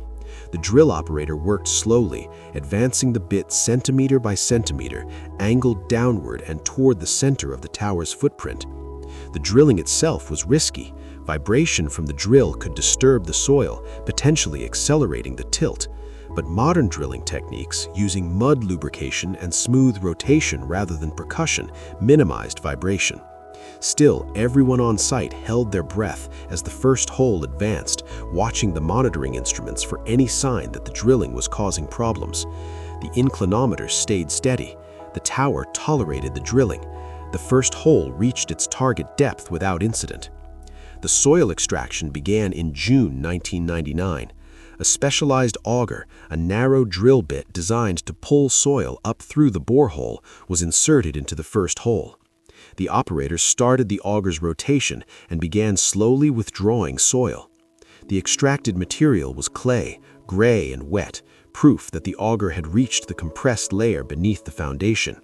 The drill operator worked slowly, advancing the bit centimeter by centimeter, angled downward and toward the center of the tower's footprint. The drilling itself was risky. Vibration from the drill could disturb the soil, potentially accelerating the tilt. But modern drilling techniques, using mud lubrication and smooth rotation rather than percussion, minimized vibration. Still, everyone on site held their breath as the first hole advanced, watching the monitoring instruments for any sign that the drilling was causing problems. The inclinometer stayed steady. The tower tolerated the drilling. The first hole reached its target depth without incident. The soil extraction began in June 1999. A specialized auger, a narrow drill bit designed to pull soil up through the borehole, was inserted into the first hole. The operator started the auger's rotation and began slowly withdrawing soil. The extracted material was clay, gray and wet, proof that the auger had reached the compressed layer beneath the foundation.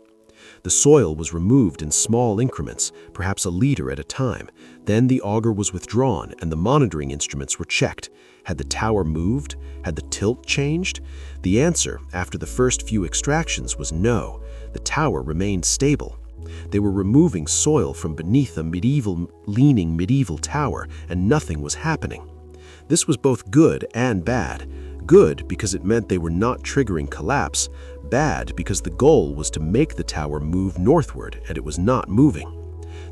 The soil was removed in small increments, perhaps a liter at a time. Then the auger was withdrawn and the monitoring instruments were checked. Had the tower moved? Had the tilt changed? The answer, after the first few extractions, was no. The tower remained stable. They were removing soil from beneath a leaning medieval tower, and nothing was happening. This was both good and bad. Good because it meant they were not triggering collapse. Bad because the goal was to make the tower move northward, and it was not moving.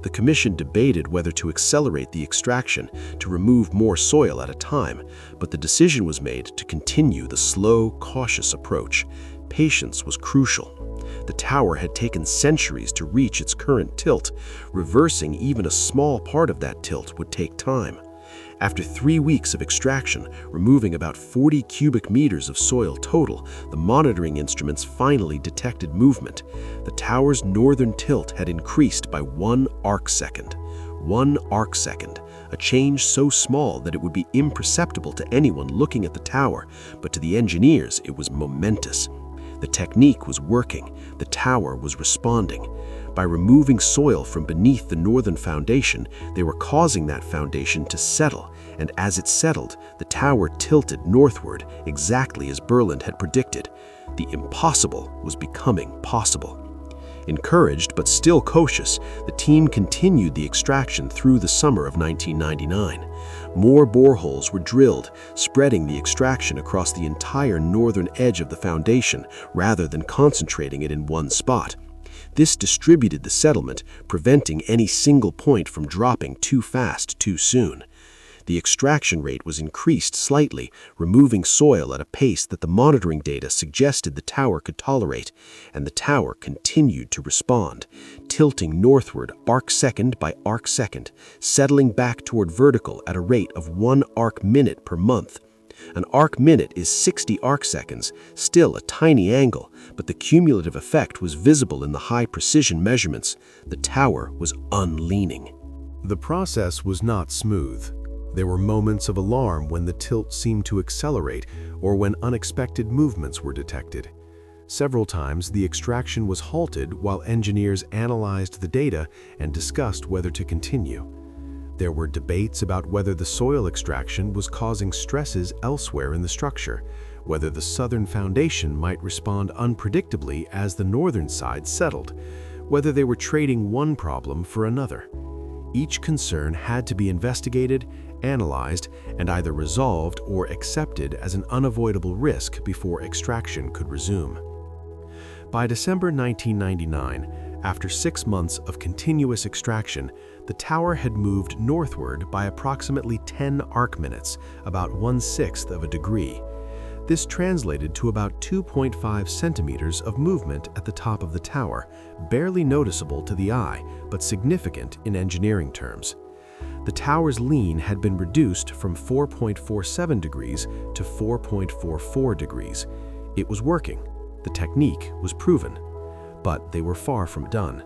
The commission debated whether to accelerate the extraction to remove more soil at a time, but the decision was made to continue the slow, cautious approach. Patience was crucial. The tower had taken centuries to reach its current tilt. Reversing even a small part of that tilt would take time. After 3 weeks of extraction, removing about 40 cubic meters of soil total, the monitoring instruments finally detected movement. The tower's northern tilt had increased by 1 arcsecond. 1 arcsecond, a change so small that it would be imperceptible to anyone looking at the tower, but to the engineers it was momentous. The technique was working. The tower was responding. By removing soil from beneath the northern foundation, they were causing that foundation to settle, and as it settled, the tower tilted northward, exactly as Berland had predicted. The impossible was becoming possible. Encouraged but still cautious, the team continued the extraction through the summer of 1999. More boreholes were drilled, spreading the extraction across the entire northern edge of the foundation rather than concentrating it in one spot. This distributed the settlement, preventing any single point from dropping too fast too soon. The extraction rate was increased slightly, removing soil at a pace that the monitoring data suggested the tower could tolerate, and the tower continued to respond, tilting northward arcsecond by arcsecond, settling back toward vertical at a rate of 1 arc-minute per month. An arc-minute is 60 arcseconds, still a tiny angle, but the cumulative effect was visible in the high-precision measurements. The tower was unleaning. The process was not smooth. There were moments of alarm when the tilt seemed to accelerate or when unexpected movements were detected. Several times, the extraction was halted while engineers analyzed the data and discussed whether to continue. There were debates about whether the soil extraction was causing stresses elsewhere in the structure, whether the southern foundation might respond unpredictably as the northern side settled, whether they were trading one problem for another. Each concern had to be investigated, analyzed, and either resolved or accepted as an unavoidable risk before extraction could resume. By December 1999, after 6 months of continuous extraction, the tower had moved northward by approximately 10 arc-minutes, about 1/6 of a degree. This translated to about 2.5 centimeters of movement at the top of the tower, barely noticeable to the eye, but significant in engineering terms. The tower's lean had been reduced from 4.47 degrees to 4.44 degrees. It was working. The technique was proven. But they were far from done.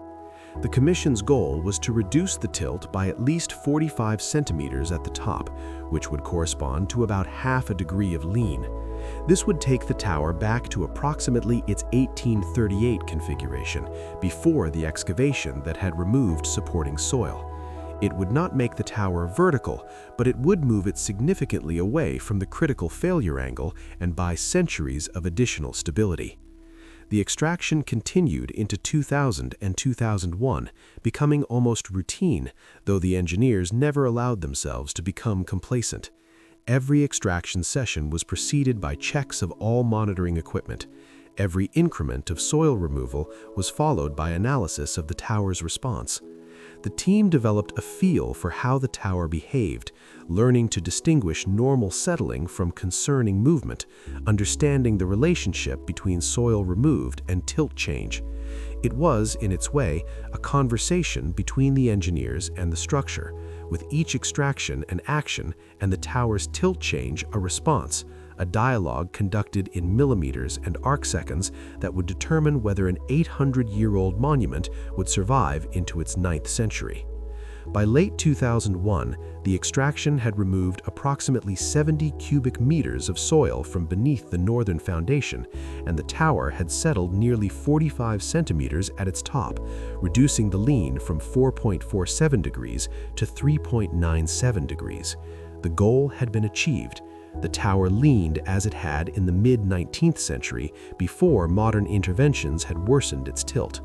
The Commission's goal was to reduce the tilt by at least 45 centimeters at the top, which would correspond to about half a degree of lean. This would take the tower back to approximately its 1838 configuration, before the excavation that had removed supporting soil. It would not make the tower vertical, but it would move it significantly away from the critical failure angle and buy centuries of additional stability. The extraction continued into 2000 and 2001, becoming almost routine, though the engineers never allowed themselves to become complacent. Every extraction session was preceded by checks of all monitoring equipment. Every increment of soil removal was followed by analysis of the tower's response. The team developed a feel for how the tower behaved, learning to distinguish normal settling from concerning movement, understanding the relationship between soil removed and tilt change. It was, in its way, a conversation between the engineers and the structure, with each extraction an action and the tower's tilt change a response, a dialogue conducted in millimeters and arcseconds that would determine whether an 800-year-old monument would survive into its 9th century. By late 2001, the extraction had removed approximately 70 cubic meters of soil from beneath the northern foundation, and the tower had settled nearly 45 centimeters at its top, reducing the lean from 4.47 degrees to 3.97 degrees. The goal had been achieved. The tower leaned as it had in the mid-19th century, before modern interventions had worsened its tilt.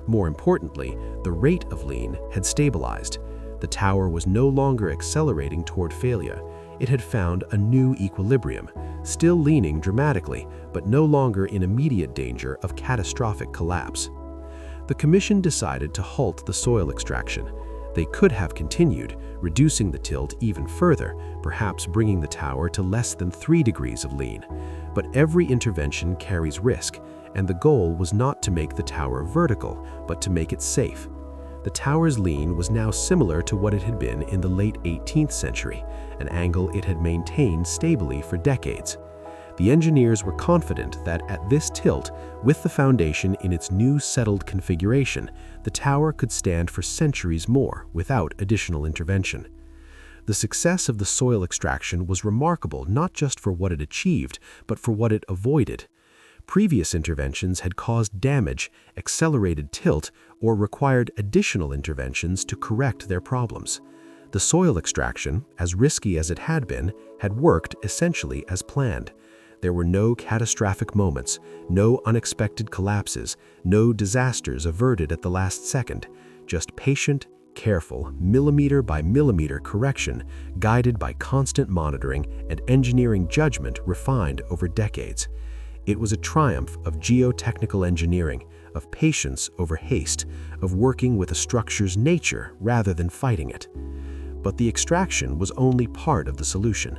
More importantly, the rate of lean had stabilized. The tower was no longer accelerating toward failure. It had found a new equilibrium, still leaning dramatically, but no longer in immediate danger of catastrophic collapse. The Commission decided to halt the soil extraction. They could have continued, reducing the tilt even further, perhaps bringing the tower to less than 3 degrees of lean. But every intervention carries risk, and the goal was not to make the tower vertical, but to make it safe. The tower's lean was now similar to what it had been in the late 18th century, an angle it had maintained stably for decades. The engineers were confident that at this tilt, with the foundation in its new settled configuration, the tower could stand for centuries more without additional intervention. The success of the soil extraction was remarkable not just for what it achieved, but for what it avoided. Previous interventions had caused damage, accelerated tilt, or required additional interventions to correct their problems. The soil extraction, as risky as it had worked essentially as planned. There were no catastrophic moments, no unexpected collapses, no disasters averted at the last second, just patient, careful, millimeter by millimeter correction, guided by constant monitoring and engineering judgment refined over decades. It was a triumph of geotechnical engineering, of patience over haste, of working with a structure's nature rather than fighting it. But the extraction was only part of the solution.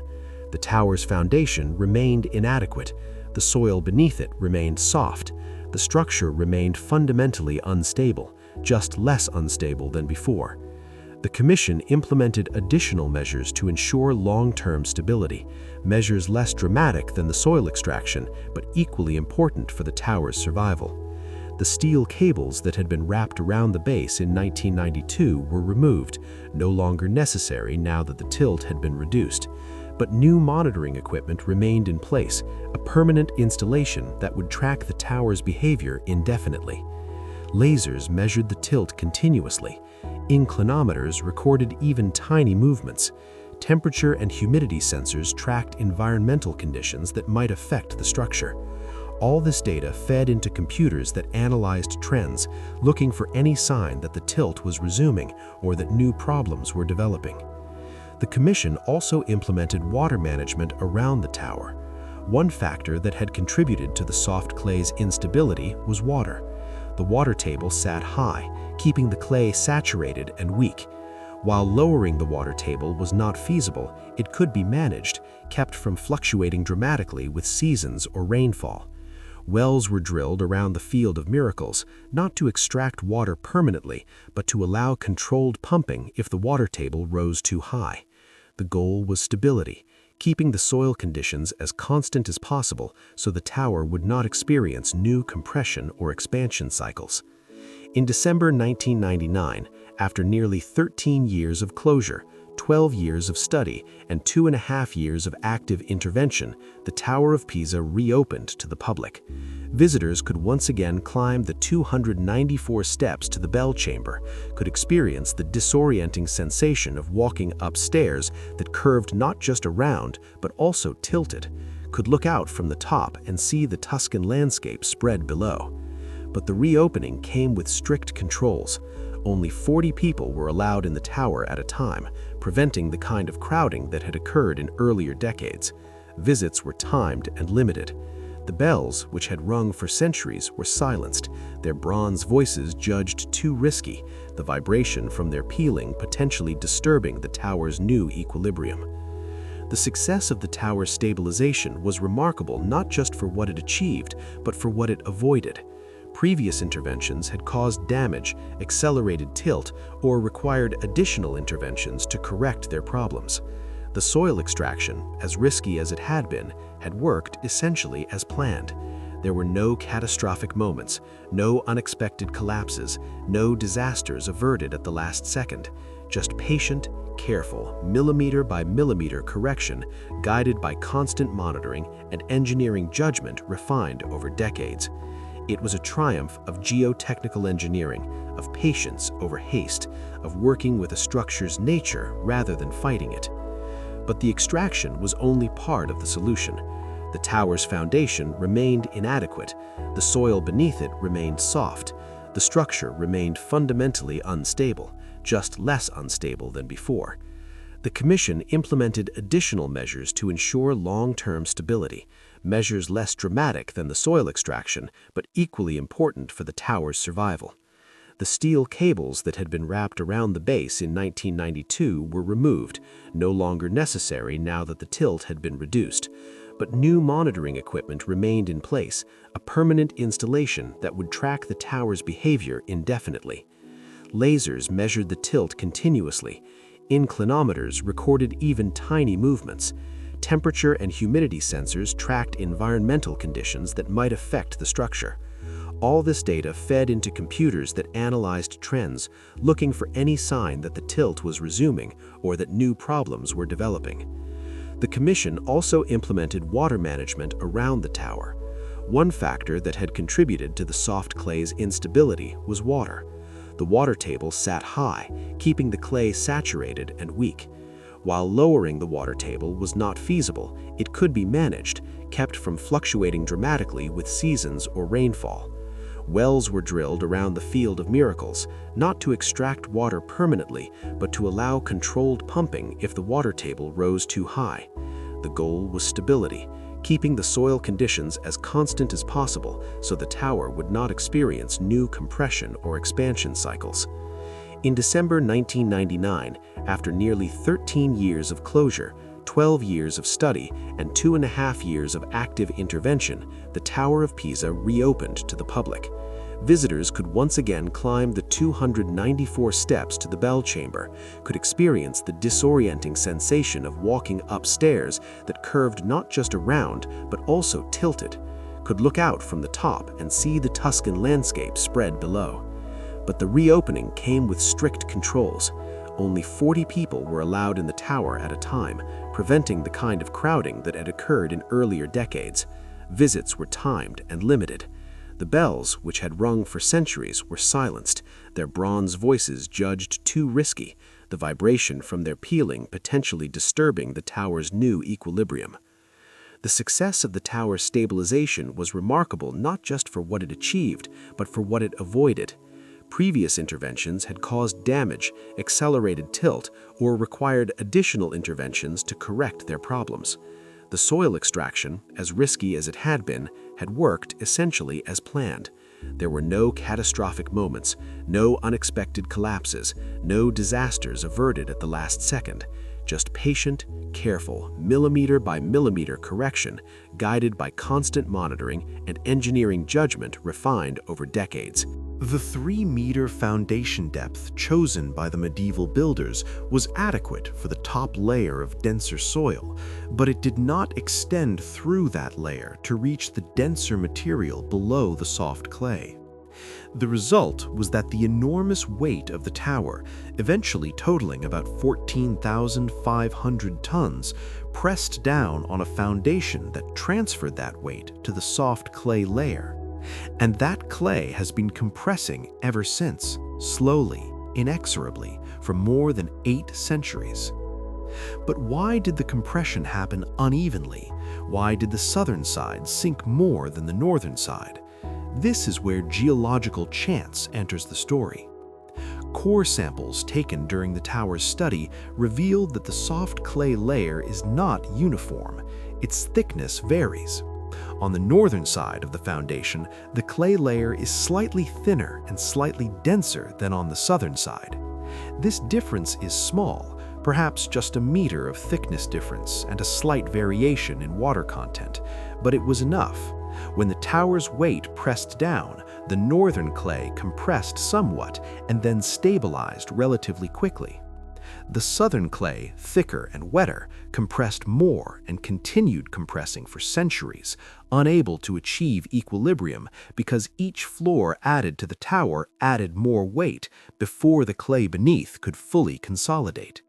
The tower's foundation remained inadequate, the soil beneath it remained soft, the structure remained fundamentally unstable, just less unstable than before. The Commission implemented additional measures to ensure long-term stability, measures less dramatic than the soil extraction, but equally important for the tower's survival. The steel cables that had been wrapped around the base in 1992 were removed, no longer necessary now that the tilt had been reduced. But new monitoring equipment remained in place, a permanent installation that would track the tower's behavior indefinitely. Lasers measured the tilt continuously. Inclinometers recorded even tiny movements. Temperature and humidity sensors tracked environmental conditions that might affect the structure. All this data fed into computers that analyzed trends, looking for any sign that the tilt was resuming or that new problems were developing. The Commission also implemented water management around the tower. One factor that had contributed to the soft clay's instability was water. The water table sat high, keeping the clay saturated and weak. While lowering the water table was not feasible, it could be managed, kept from fluctuating dramatically with seasons or rainfall. Wells were drilled around the Field of Miracles, not to extract water permanently, but to allow controlled pumping if the water table rose too high. The goal was stability, keeping the soil conditions as constant as possible so the tower would not experience new compression or expansion cycles. In December 1999, after nearly 13 years of closure, 12 years of study, and 2.5 years of active intervention, the Tower of Pisa reopened to the public. Visitors could once again climb the 294 steps to the bell chamber, could experience the disorienting sensation of walking upstairs that curved not just around, but also tilted, could look out from the top and see the Tuscan landscape spread below. But the reopening came with strict controls. Only 40 people were allowed in the tower at a time, preventing the kind of crowding that had occurred in earlier decades. Visits were timed and limited. The bells, which had rung for centuries, were silenced, their bronze voices judged too risky, the vibration from their pealing potentially disturbing the tower's new equilibrium. The success of the tower's stabilization was remarkable not just for what it achieved, but for what it avoided. Previous interventions had caused damage, accelerated tilt, or required additional interventions to correct their problems. The soil extraction, as risky as it had been, had worked essentially as planned. There were no catastrophic moments, no unexpected collapses, no disasters averted at the last second, just patient, careful, millimeter-by-millimeter correction guided by constant monitoring and engineering judgment refined over decades. It was a triumph of geotechnical engineering, of patience over haste, of working with a structure's nature rather than fighting it. But the extraction was only part of the solution. The tower's foundation remained inadequate, the soil beneath it remained soft, the structure remained fundamentally unstable, just less unstable than before. The Commission implemented additional measures to ensure long-term stability, measures less dramatic than the soil extraction, but equally important for the tower's survival. The steel cables that had been wrapped around the base in 1992 were removed, no longer necessary now that the tilt had been reduced. But new monitoring equipment remained in place, a permanent installation that would track the tower's behavior indefinitely. Lasers measured the tilt continuously. Inclinometers recorded even tiny movements. Temperature and humidity sensors tracked environmental conditions that might affect the structure. All this data fed into computers that analyzed trends, looking for any sign that the tilt was resuming or that new problems were developing. The Commission also implemented water management around the tower. One factor that had contributed to the soft clay's instability was water. The water table sat high, keeping the clay saturated and weak. While lowering the water table was not feasible, it could be managed, kept from fluctuating dramatically with seasons or rainfall. Wells were drilled around the Field of Miracles, not to extract water permanently, but to allow controlled pumping if the water table rose too high. The goal was stability, keeping the soil conditions as constant as possible so the tower would not experience new compression or expansion cycles. In December 1999, after nearly 13 years of closure, 12 years of study, and 2.5 years of active intervention, the Tower of Pisa reopened to the public. Visitors could once again climb the 294 steps to the bell chamber, could experience the disorienting sensation of walking upstairs that curved not just around, but also tilted, could look out from the top and see the Tuscan landscape spread below. But the reopening came with strict controls. Only 40 people were allowed in the tower at a time, preventing the kind of crowding that had occurred in earlier decades. Visits were timed and limited. The bells, which had rung for centuries, were silenced, their bronze voices judged too risky, the vibration from their pealing potentially disturbing the tower's new equilibrium. The success of the tower's stabilization was remarkable not just for what it achieved, but for what it avoided. Previous interventions had caused damage, accelerated tilt, or required additional interventions to correct their problems. The soil extraction, as risky as it had worked essentially as planned. There were no catastrophic moments, no unexpected collapses, no disasters averted at the last second. Just patient, careful, millimeter-by-millimeter correction, guided by constant monitoring and engineering judgment refined over decades. The 3-meter foundation depth chosen by the medieval builders was adequate for the top layer of denser soil, but it did not extend through that layer to reach the denser material below the soft clay. The result was that the enormous weight of the tower, eventually totaling about 14,500 tons, pressed down on a foundation that transferred that weight to the soft clay layer. And that clay has been compressing ever since, slowly, inexorably, for more than 8 centuries. But why did the compression happen unevenly? Why did the southern side sink more than the northern side? This is where geological chance enters the story. Core samples taken during the tower's study revealed that the soft clay layer is not uniform. Its thickness varies. On the northern side of the foundation, the clay layer is slightly thinner and slightly denser than on the southern side. This difference is small, perhaps just a meter of thickness difference and a slight variation in water content, but it was enough. When the tower's weight pressed down, the northern clay compressed somewhat and then stabilized relatively quickly. The southern clay, thicker and wetter, compressed more and continued compressing for centuries, unable to achieve equilibrium because each floor added to the tower added more weight before the clay beneath could fully consolidate.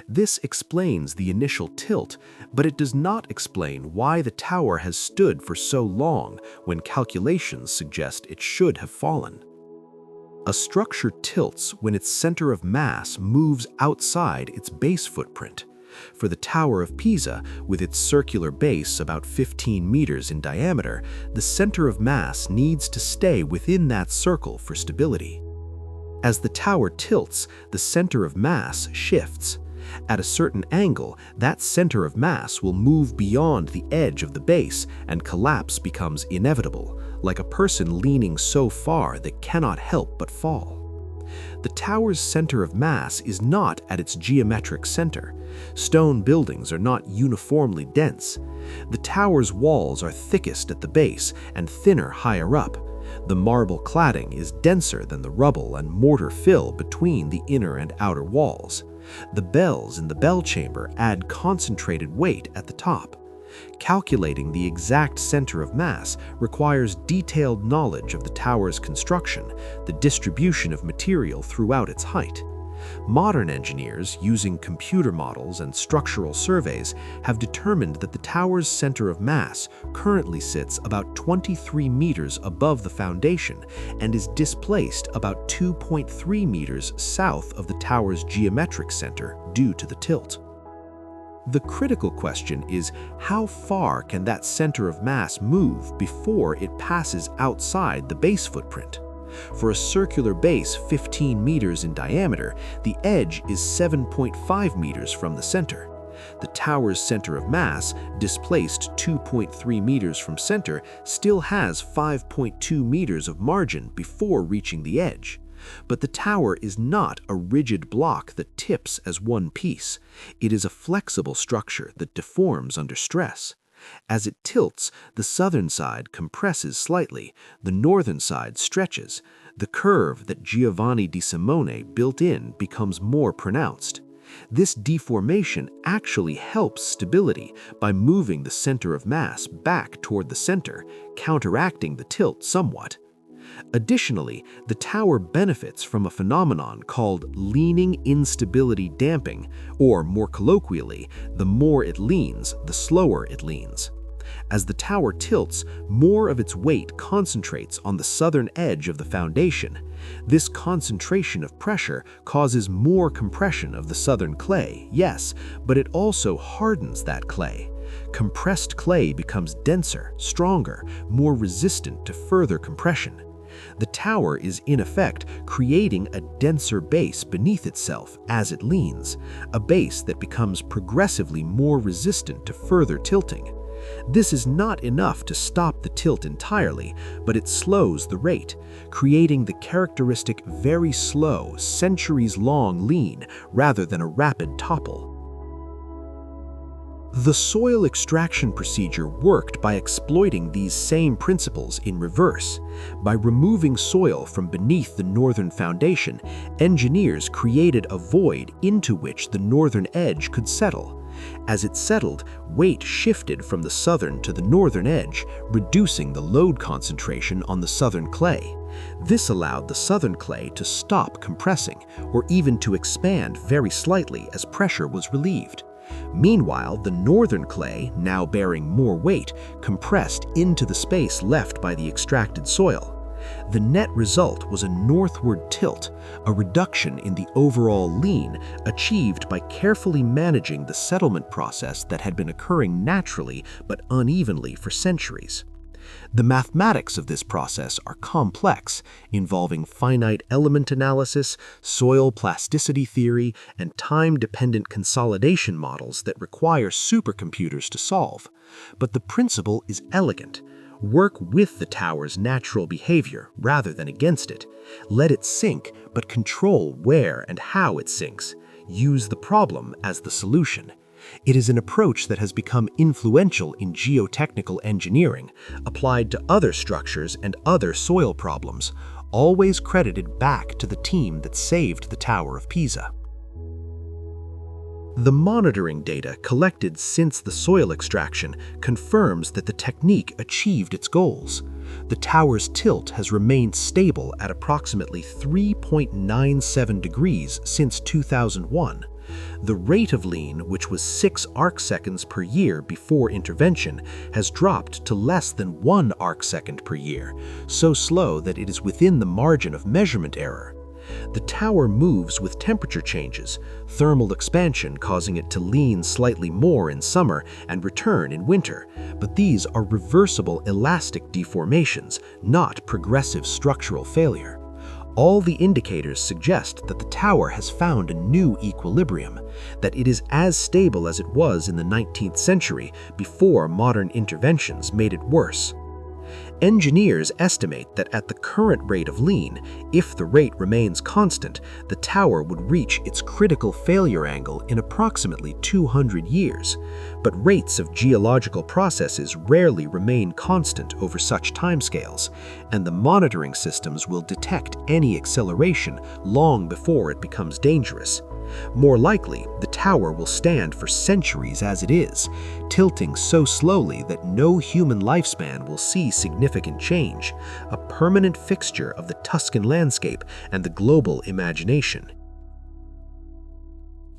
This explains the initial tilt, but it does not explain why the tower has stood for so long when calculations suggest it should have fallen. A structure tilts when its center of mass moves outside its base footprint. For the Tower of Pisa, with its circular base about 15 meters in diameter, the center of mass needs to stay within that circle for stability. As the tower tilts, the center of mass shifts. At a certain angle, that center of mass will move beyond the edge of the base and collapse becomes inevitable, like a person leaning so far they cannot help but fall. The tower's center of mass is not at its geometric center. Stone buildings are not uniformly dense. The tower's walls are thickest at the base and thinner higher up. The marble cladding is denser than the rubble and mortar fill between the inner and outer walls. The bells in the bell chamber add concentrated weight at the top. Calculating the exact center of mass requires detailed knowledge of the tower's construction, the distribution of material throughout its height. Modern engineers, using computer models and structural surveys, have determined that the tower's center of mass currently sits about 23 meters above the foundation and is displaced about 2.3 meters south of the tower's geometric center due to the tilt. The critical question is, how far can that center of mass move before it passes outside the base footprint? For a circular base 15 meters in diameter, the edge is 7.5 meters from the center. The tower's center of mass, displaced 2.3 meters from center, still has 5.2 meters of margin before reaching the edge. But the tower is not a rigid block that tips as one piece. It is a flexible structure that deforms under stress. As it tilts, the southern side compresses slightly, the northern side stretches. The curve that Giovanni di Simone built in becomes more pronounced. This deformation actually helps stability by moving the center of mass back toward the center, counteracting the tilt somewhat. Additionally, the tower benefits from a phenomenon called leaning instability damping, or more colloquially, the more it leans, the slower it leans. As the tower tilts, more of its weight concentrates on the southern edge of the foundation. This concentration of pressure causes more compression of the southern clay, yes, but it also hardens that clay. Compressed clay becomes denser, stronger, more resistant to further compression. The tower is in effect creating a denser base beneath itself as it leans, a base that becomes progressively more resistant to further tilting. This is not enough to stop the tilt entirely, but it slows the rate, creating the characteristic very slow, centuries-long lean rather than a rapid topple. The soil extraction procedure worked by exploiting these same principles in reverse. By removing soil from beneath the northern foundation, engineers created a void into which the northern edge could settle. As it settled, weight shifted from the southern to the northern edge, reducing the load concentration on the southern clay. This allowed the southern clay to stop compressing, or even to expand very slightly as pressure was relieved. Meanwhile, the northern clay, now bearing more weight, compressed into the space left by the extracted soil. The net result was a northward tilt, a reduction in the overall lean achieved by carefully managing the settlement process that had been occurring naturally but unevenly for centuries. The mathematics of this process are complex, involving finite element analysis, soil plasticity theory, and time-dependent consolidation models that require supercomputers to solve. But the principle is elegant. Work with the tower's natural behavior rather than against it. Let it sink, but control where and how it sinks. Use the problem as the solution. It is an approach that has become influential in geotechnical engineering, applied to other structures and other soil problems, always credited back to the team that saved the Tower of Pisa. The monitoring data collected since the soil extraction confirms that the technique achieved its goals. The tower's tilt has remained stable at approximately 3.97 degrees since 2001. The rate of lean, which was 6 arcseconds per year before intervention, has dropped to less than 1 arcsecond per year, so slow that it is within the margin of measurement error. The tower moves with temperature changes, thermal expansion causing it to lean slightly more in summer and return in winter, but these are reversible elastic deformations, not progressive structural failure. All the indicators suggest that the tower has found a new equilibrium, that it is as stable as it was in the 19th century before modern interventions made it worse. Engineers estimate that at the current rate of lean, if the rate remains constant, the tower would reach its critical failure angle in approximately 200 years. But rates of geological processes rarely remain constant over such timescales, and the monitoring systems will detect any acceleration long before it becomes dangerous. More likely, the tower will stand for centuries as it is, tilting so slowly that no human lifespan will see significant change, a permanent fixture of the Tuscan landscape and the global imagination.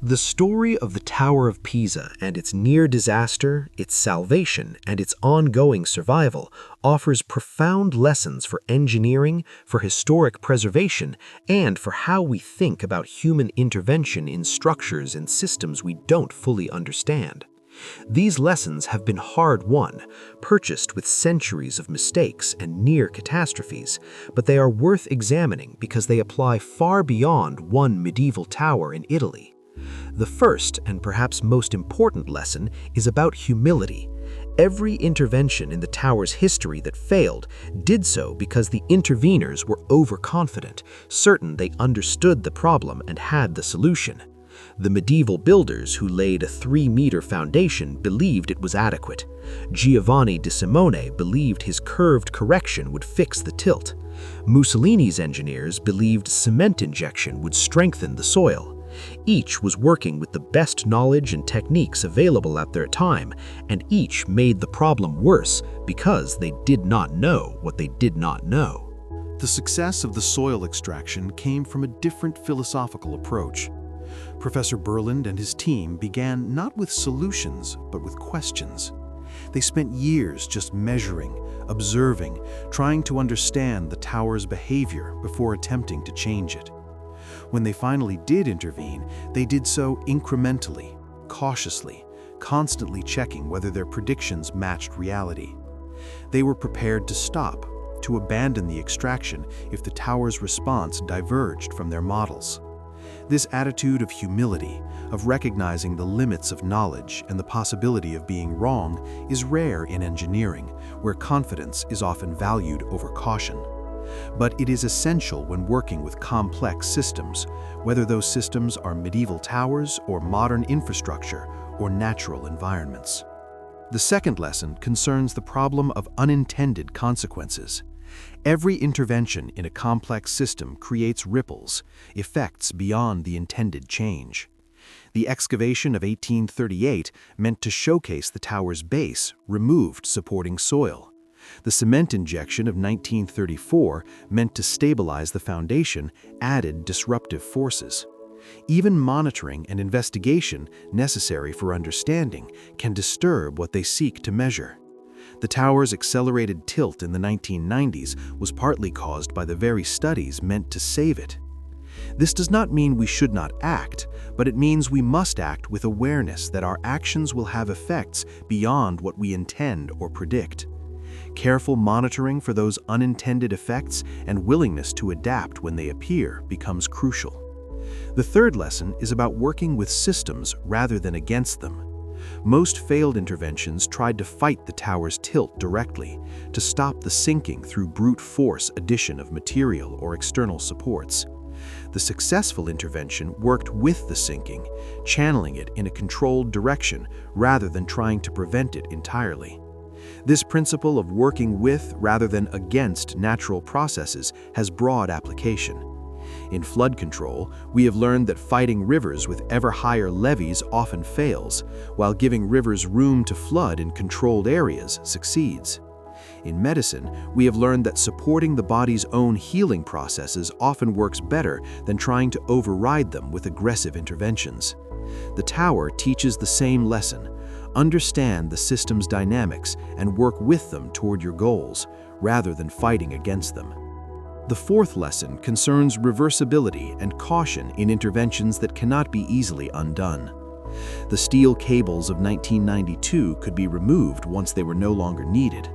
The story of the Tower of Pisa and its near disaster, its salvation, and its ongoing survival offers profound lessons for engineering, for historic preservation, and for how we think about human intervention in structures and systems we don't fully understand. These lessons have been hard-won, purchased with centuries of mistakes and near catastrophes, but they are worth examining because they apply far beyond one medieval tower in Italy. The first, and perhaps most important lesson, is about humility. Every intervention in the tower's history that failed did so because the interveners were overconfident, certain they understood the problem and had the solution. The medieval builders who laid a 3-meter foundation believed it was adequate. Giovanni de Simone believed his curved correction would fix the tilt. Mussolini's engineers believed cement injection would strengthen the soil. Each was working with the best knowledge and techniques available at their time, and each made the problem worse because they did not know what they did not know. The success of the soil extraction came from a different philosophical approach. Professor Berland and his team began not with solutions, but with questions. They spent years just measuring, observing, trying to understand the tower's behavior before attempting to change it. When they finally did intervene, they did so incrementally, cautiously, constantly checking whether their predictions matched reality. They were prepared to stop, to abandon the extraction if the tower's response diverged from their models. This attitude of humility, of recognizing the limits of knowledge and the possibility of being wrong, is rare in engineering, where confidence is often valued over caution. But it is essential when working with complex systems, whether those systems are medieval towers or modern infrastructure or natural environments. The second lesson concerns the problem of unintended consequences. Every intervention in a complex system creates ripples, effects beyond the intended change. The excavation of 1838 meant to showcase the tower's base, removed supporting soil. The cement injection of 1934, meant to stabilize the foundation, added disruptive forces. Even monitoring and investigation, necessary for understanding, can disturb what they seek to measure. The tower's accelerated tilt in the 1990s was partly caused by the very studies meant to save it. This does not mean we should not act, but it means we must act with awareness that our actions will have effects beyond what we intend or predict. Careful monitoring for those unintended effects and willingness to adapt when they appear becomes crucial. The third lesson is about working with systems rather than against them. Most failed interventions tried to fight the tower's tilt directly, to stop the sinking through brute force addition of material or external supports. The successful intervention worked with the sinking, channeling it in a controlled direction rather than trying to prevent it entirely. This principle of working with rather than against natural processes has broad application. In flood control, we have learned that fighting rivers with ever higher levees often fails, while giving rivers room to flood in controlled areas succeeds. In medicine, we have learned that supporting the body's own healing processes often works better than trying to override them with aggressive interventions. The tower teaches the same lesson. Understand the system's dynamics and work with them toward your goals, rather than fighting against them. The fourth lesson concerns reversibility and caution in interventions that cannot be easily undone. The steel cables of 1992 could be removed once they were no longer needed.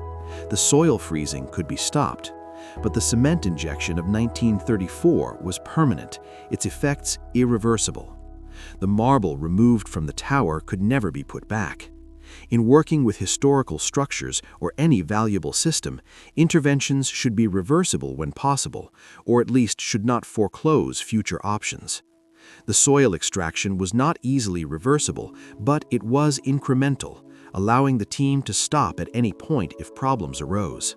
The soil freezing could be stopped. But the cement injection of 1934 was permanent, its effects irreversible. The marble removed from the tower could never be put back. In working with historical structures or any valuable system, interventions should be reversible when possible, or at least should not foreclose future options. The soil extraction was not easily reversible, but it was incremental, allowing the team to stop at any point if problems arose.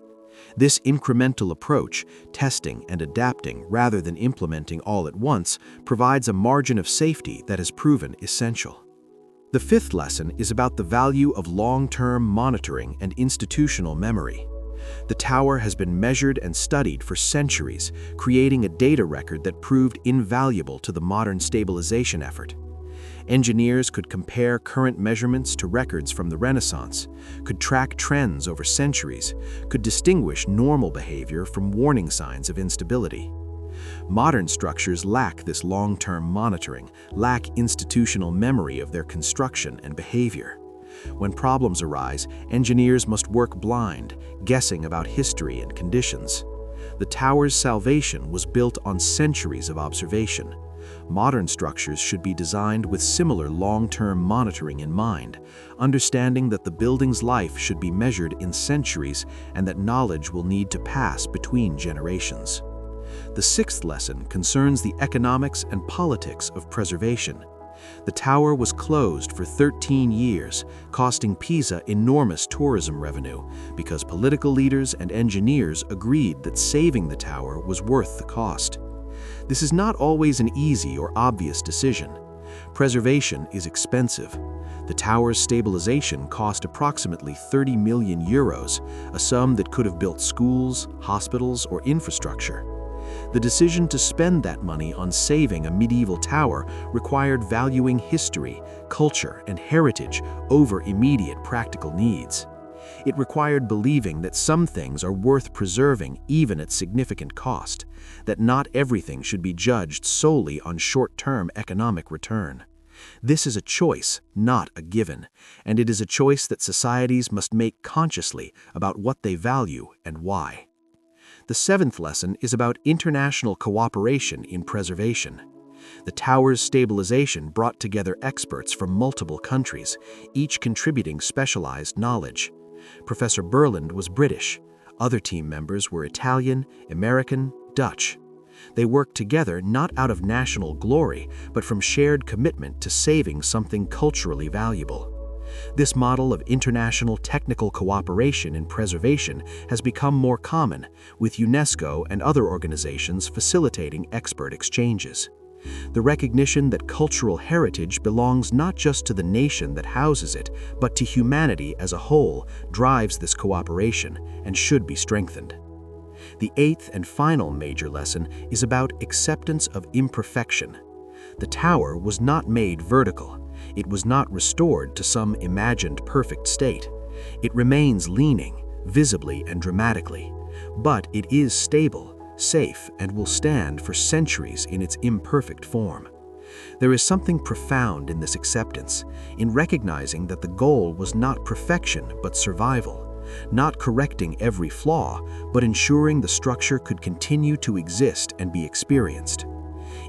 This incremental approach, testing and adapting rather than implementing all at once, provides a margin of safety that has proven essential. The fifth lesson is about the value of long-term monitoring and institutional memory. The tower has been measured and studied for centuries, creating a data record that proved invaluable to the modern stabilization effort. Engineers could compare current measurements to records from the Renaissance, could track trends over centuries, could distinguish normal behavior from warning signs of instability. Modern structures lack this long-term monitoring, lack institutional memory of their construction and behavior. When problems arise, engineers must work blind, guessing about history and conditions. The tower's salvation was built on centuries of observation. Modern structures should be designed with similar long-term monitoring in mind, understanding that the building's life should be measured in centuries and that knowledge will need to pass between generations. The sixth lesson concerns the economics and politics of preservation. The tower was closed for 13 years, costing Pisa enormous tourism revenue because political leaders and engineers agreed that saving the tower was worth the cost. This is not always an easy or obvious decision. Preservation is expensive. The tower's stabilization cost approximately 30 million euros, a sum that could have built schools, hospitals, or infrastructure. The decision to spend that money on saving a medieval tower required valuing history, culture, and heritage over immediate practical needs. It required believing that some things are worth preserving even at significant cost, that not everything should be judged solely on short-term economic return. This is a choice, not a given, and it is a choice that societies must make consciously about what they value and why. The seventh lesson is about international cooperation in preservation. The tower's stabilization brought together experts from multiple countries, each contributing specialized knowledge. Professor Burland was British. Other team members were Italian, American, Dutch. They worked together not out of national glory, but from shared commitment to saving something culturally valuable. This model of international technical cooperation in preservation has become more common, with UNESCO and other organizations facilitating expert exchanges. The recognition that cultural heritage belongs not just to the nation that houses it, but to humanity as a whole, drives this cooperation and should be strengthened. The eighth and final major lesson is about acceptance of imperfection. The tower was not made vertical. It was not restored to some imagined perfect state. It remains leaning, visibly and dramatically, but it is stable, safe, and will stand for centuries in its imperfect form. There is something profound in this acceptance, in recognizing that the goal was not perfection but survival, not correcting every flaw, but ensuring the structure could continue to exist and be experienced.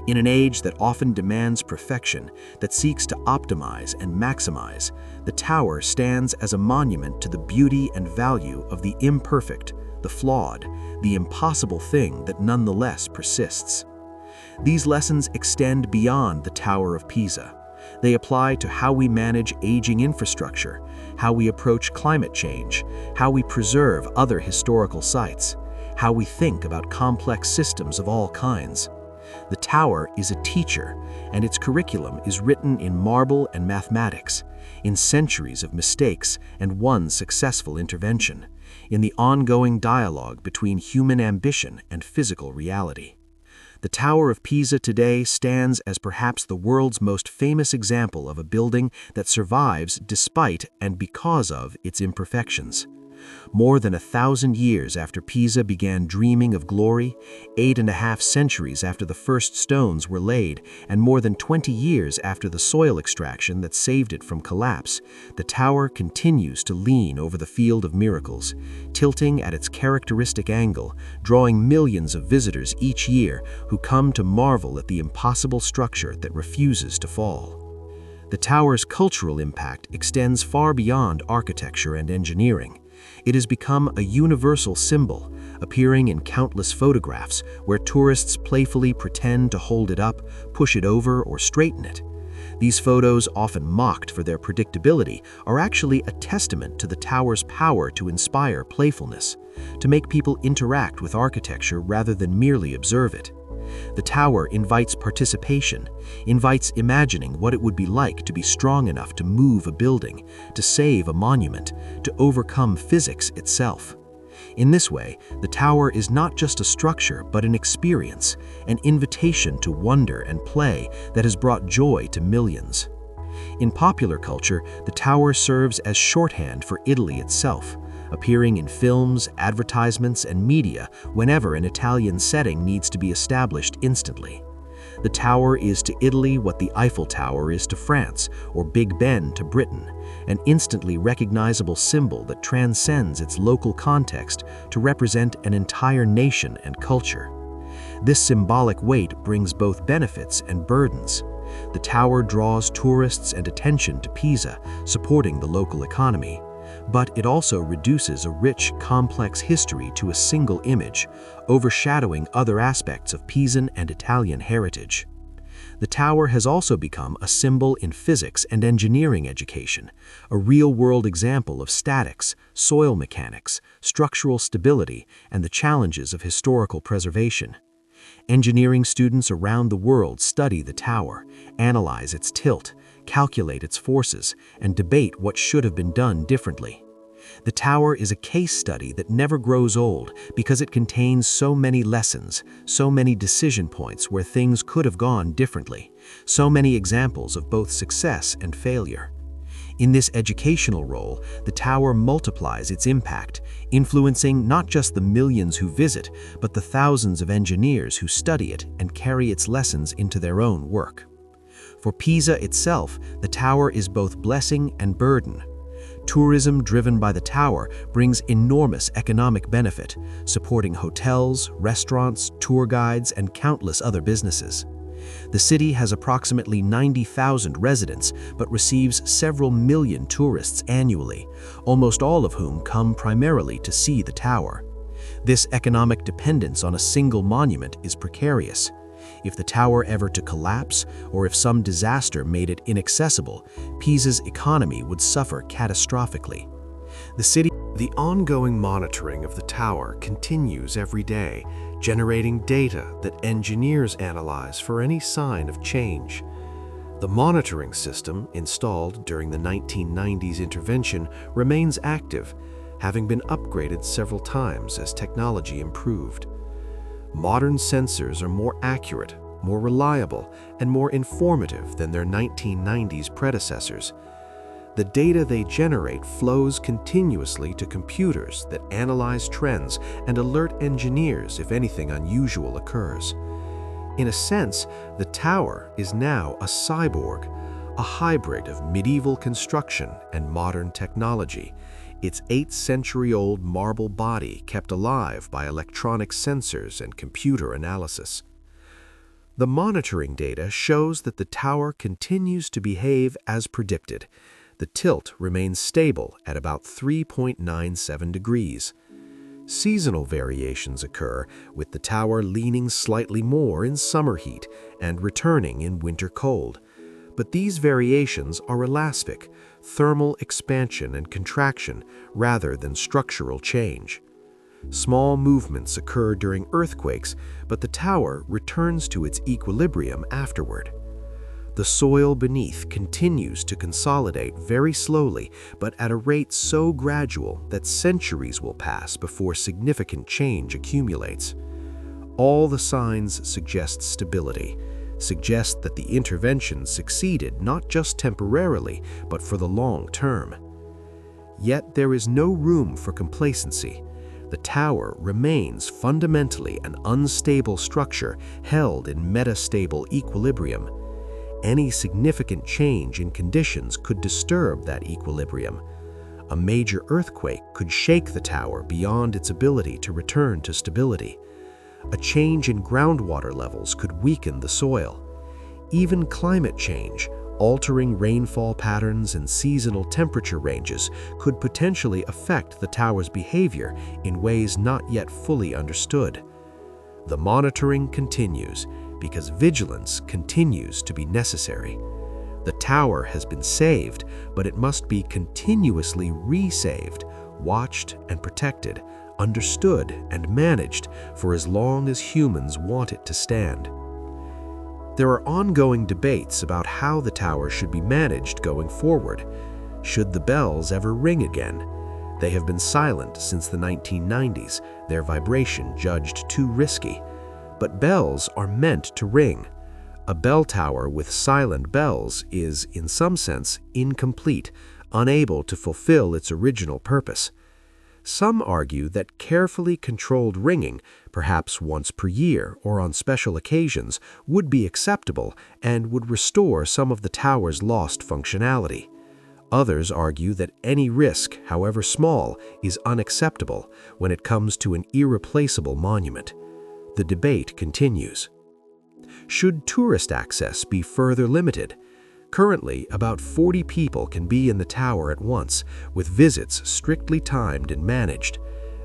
In an age that often demands perfection, that seeks to optimize and maximize, the tower stands as a monument to the beauty and value of the imperfect, the flawed, the impossible thing that nonetheless persists. These lessons extend beyond the Tower of Pisa. They apply to how we manage aging infrastructure, how we approach climate change, how we preserve other historical sites, how we think about complex systems of all kinds. The tower is a teacher, and its curriculum is written in marble and mathematics, in centuries of mistakes and one successful intervention, in the ongoing dialogue between human ambition and physical reality. The Tower of Pisa today stands as perhaps the world's most famous example of a building that survives despite and because of its imperfections. More than 1,000 years after Pisa began dreaming of glory, 8.5 centuries after the first stones were laid, and more than 20 years after the soil extraction that saved it from collapse, the tower continues to lean over the field of miracles, tilting at its characteristic angle, drawing millions of visitors each year who come to marvel at the impossible structure that refuses to fall. The tower's cultural impact extends far beyond architecture and engineering. It has become a universal symbol, appearing in countless photographs where tourists playfully pretend to hold it up, push it over, or straighten it. These photos, often mocked for their predictability, are actually a testament to the tower's power to inspire playfulness, to make people interact with architecture rather than merely observe it. The tower invites participation, invites imagining what it would be like to be strong enough to move a building, to save a monument, to overcome physics itself. In this way, the tower is not just a structure but an experience, an invitation to wonder and play that has brought joy to millions. In popular culture, the tower serves as shorthand for Italy itself, appearing in films, advertisements, and media whenever an Italian setting needs to be established instantly. The tower is to Italy what the Eiffel Tower is to France, or Big Ben to Britain, an instantly recognizable symbol that transcends its local context to represent an entire nation and culture. This symbolic weight brings both benefits and burdens. The tower draws tourists and attention to Pisa, supporting the local economy. But it also reduces a rich, complex history to a single image, overshadowing other aspects of Pisan and Italian heritage. The tower has also become a symbol in physics and engineering education, a real-world example of statics, soil mechanics, structural stability, and the challenges of historical preservation. Engineering students around the world study the tower, analyze its tilt, calculate its forces, and debate what should have been done differently. The tower is a case study that never grows old because it contains so many lessons, so many decision points where things could have gone differently, so many examples of both success and failure. In this educational role, the tower multiplies its impact, influencing not just the millions who visit, but the thousands of engineers who study it and carry its lessons into their own work. For Pisa itself, the tower is both blessing and burden. Tourism driven by the tower brings enormous economic benefit, supporting hotels, restaurants, tour guides, and countless other businesses. The city has approximately 90,000 residents, but receives several million tourists annually, almost all of whom come primarily to see the tower. This economic dependence on a single monument is precarious. If the tower ever to collapse, or if some disaster made it inaccessible, Pisa's economy would suffer catastrophically. The ongoing monitoring of the tower continues every day, generating data that engineers analyze for any sign of change. The monitoring system installed during the 1990s intervention remains active, having been upgraded several times as technology improved. Modern sensors are more accurate, more reliable, and more informative than their 1990s predecessors. The data they generate flows continuously to computers that analyze trends and alert engineers if anything unusual occurs. In a sense, the tower is now a cyborg, a hybrid of medieval construction and modern technology, its 8th-century-old marble body kept alive by electronic sensors and computer analysis. The monitoring data shows that the tower continues to behave as predicted. The tilt remains stable at about 3.97 degrees. Seasonal variations occur, with the tower leaning slightly more in summer heat and returning in winter cold. But these variations are elastic, thermal expansion and contraction rather than structural change. Small movements occur during earthquakes, but the tower returns to its equilibrium afterward. The soil beneath continues to consolidate very slowly, but at a rate so gradual that centuries will pass before significant change accumulates. All the signs suggest stability, suggest that the intervention succeeded not just temporarily, but for the long term. Yet there is no room for complacency. The tower remains fundamentally an unstable structure held in metastable equilibrium. Any significant change in conditions could disturb that equilibrium. A major earthquake could shake the tower beyond its ability to return to stability. A change in groundwater levels could weaken the soil. Even climate change, altering rainfall patterns and seasonal temperature ranges, could potentially affect the tower's behavior in ways not yet fully understood. The monitoring continues, because vigilance continues to be necessary. The tower has been saved, but it must be continuously re-saved, watched and protected, understood and managed for as long as humans want it to stand. There are ongoing debates about how the tower should be managed going forward. Should the bells ever ring again? They have been silent since the 1990s, their vibration judged too risky. But bells are meant to ring. A bell tower with silent bells is, in some sense, incomplete, unable to fulfill its original purpose. Some argue that carefully controlled ringing, perhaps once per year or on special occasions, would be acceptable and would restore some of the tower's lost functionality. Others argue that any risk, however small, is unacceptable when it comes to an irreplaceable monument. The debate continues. Should tourist access be further limited? Currently, about 40 people can be in the tower at once, with visits strictly timed and managed.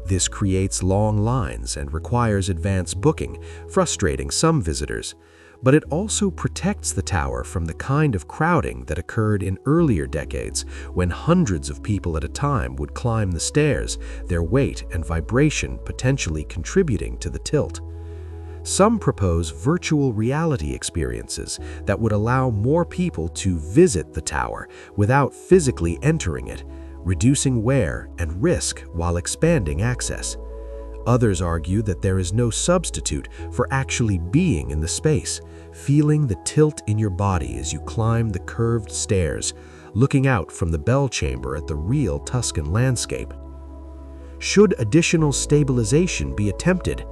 This creates long lines and requires advance booking, frustrating some visitors. But it also protects the tower from the kind of crowding that occurred in earlier decades, when hundreds of people at a time would climb the stairs, their weight and vibration potentially contributing to the tilt. Some propose virtual reality experiences that would allow more people to visit the tower without physically entering it, reducing wear and risk while expanding access. Others argue that there is no substitute for actually being in the space, feeling the tilt in your body as you climb the curved stairs, looking out from the bell chamber at the real Tuscan landscape. Should additional stabilization be attempted,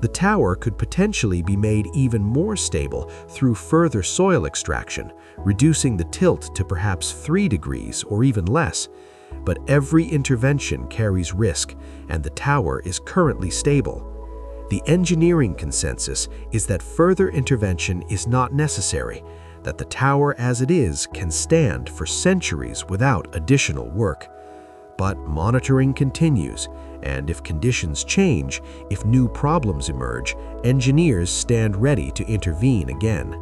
the tower could potentially be made even more stable through further soil extraction, reducing the tilt to perhaps 3 degrees or even less. But every intervention carries risk, and the tower is currently stable. The engineering consensus is that further intervention is not necessary, that the tower as it is can stand for centuries without additional work. But monitoring continues, and if conditions change, if new problems emerge, engineers stand ready to intervene again.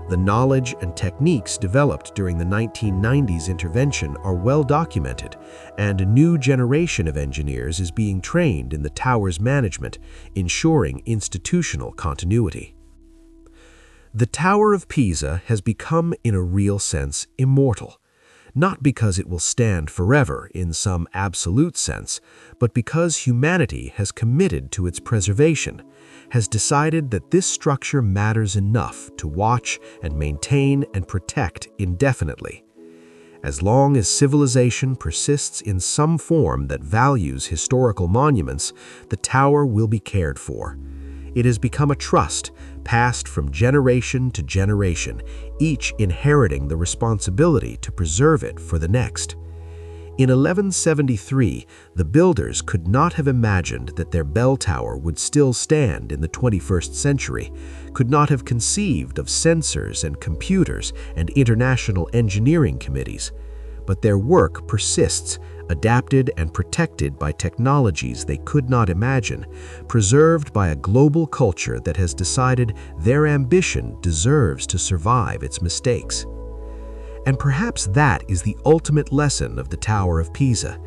The knowledge and techniques developed during the 1990s intervention are well documented, and a new generation of engineers is being trained in the tower's management, ensuring institutional continuity. The Tower of Pisa has become, in a real sense, immortal, not because it will stand forever in some absolute sense, but because humanity has committed to its preservation, has decided that this structure matters enough to watch and maintain and protect indefinitely. As long as civilization persists in some form that values historical monuments, the tower will be cared for. It has become a trust, passed from generation to generation, each inheriting the responsibility to preserve it for the next. In 1173, the builders could not have imagined that their bell tower would still stand in the 21st century, could not have conceived of sensors and computers and international engineering committees. But their work persists, adapted and protected by technologies they could not imagine, preserved by a global culture that has decided their ambition deserves to survive its mistakes. And perhaps that is the ultimate lesson of the Tower of Pisa.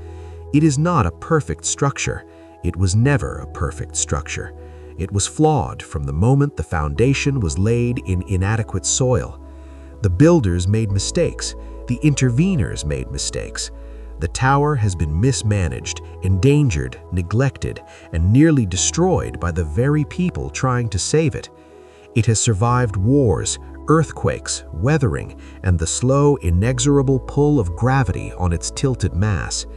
It is not a perfect structure. It was never a perfect structure. It was flawed from the moment the foundation was laid in inadequate soil. The builders made mistakes. The interveners made mistakes. The tower has been mismanaged, endangered, neglected, and nearly destroyed by the very people trying to save it. It has survived wars, earthquakes, weathering, and the slow, inexorable pull of gravity on its tilted mass.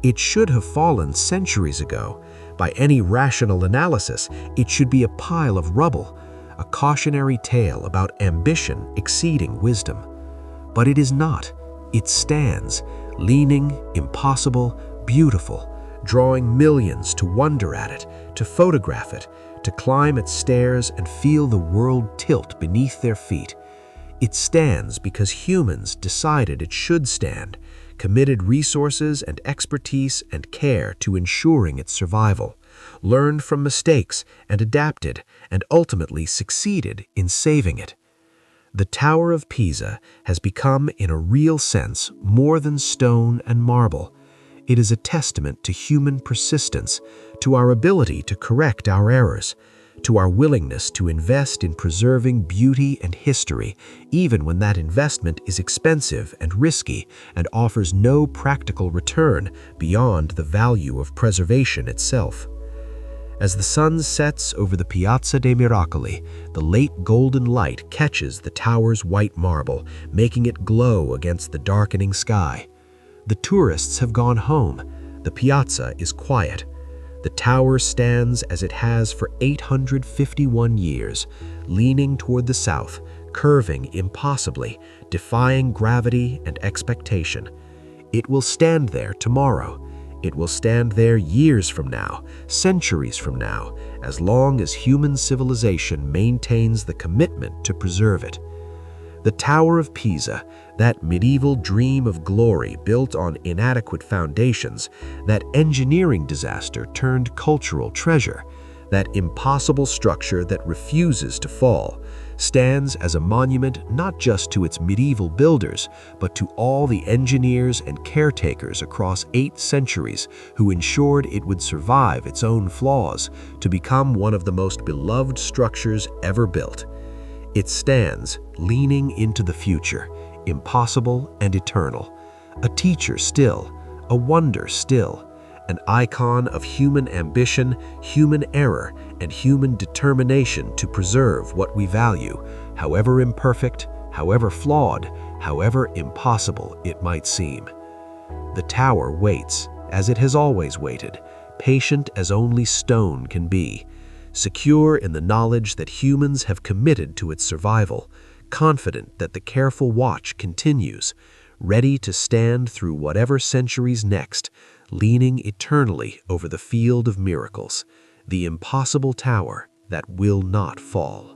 It should have fallen centuries ago. By any rational analysis, it should be a pile of rubble, a cautionary tale about ambition exceeding wisdom. But it is not. It stands, leaning, impossible, beautiful, drawing millions to wonder at it, to photograph it, to climb its stairs and feel the world tilt beneath their feet. It stands because humans decided it should stand, committed resources and expertise and care to ensuring its survival, learned from mistakes and adapted, and ultimately succeeded in saving it. The Tower of Pisa has become, in a real sense, more than stone and marble. It is a testament to human persistence, to our ability to correct our errors, to our willingness to invest in preserving beauty and history, even when that investment is expensive and risky and offers no practical return beyond the value of preservation itself. As the sun sets over the Piazza dei Miracoli, the late golden light catches the tower's white marble, making it glow against the darkening sky. The tourists have gone home. The piazza is quiet. The tower stands as it has for 851 years, leaning toward the south, curving impossibly, defying gravity and expectation. It will stand there tomorrow. It will stand there years from now, centuries from now, as long as human civilization maintains the commitment to preserve it. The Tower of Pisa, that medieval dream of glory built on inadequate foundations, that engineering disaster turned cultural treasure, that impossible structure that refuses to fall, stands as a monument not just to its medieval builders, but to all the engineers and caretakers across 8 centuries who ensured it would survive its own flaws to become one of the most beloved structures ever built. It stands, leaning into the future, impossible and eternal, a teacher still, a wonder still, an icon of human ambition, human error, and human determination to preserve what we value, however imperfect, however flawed, however impossible it might seem. The tower waits, as it has always waited, patient as only stone can be, secure in the knowledge that humans have committed to its survival, confident that the careful watch continues, ready to stand through whatever centuries next, leaning eternally over the field of miracles, the impossible tower that will not fall.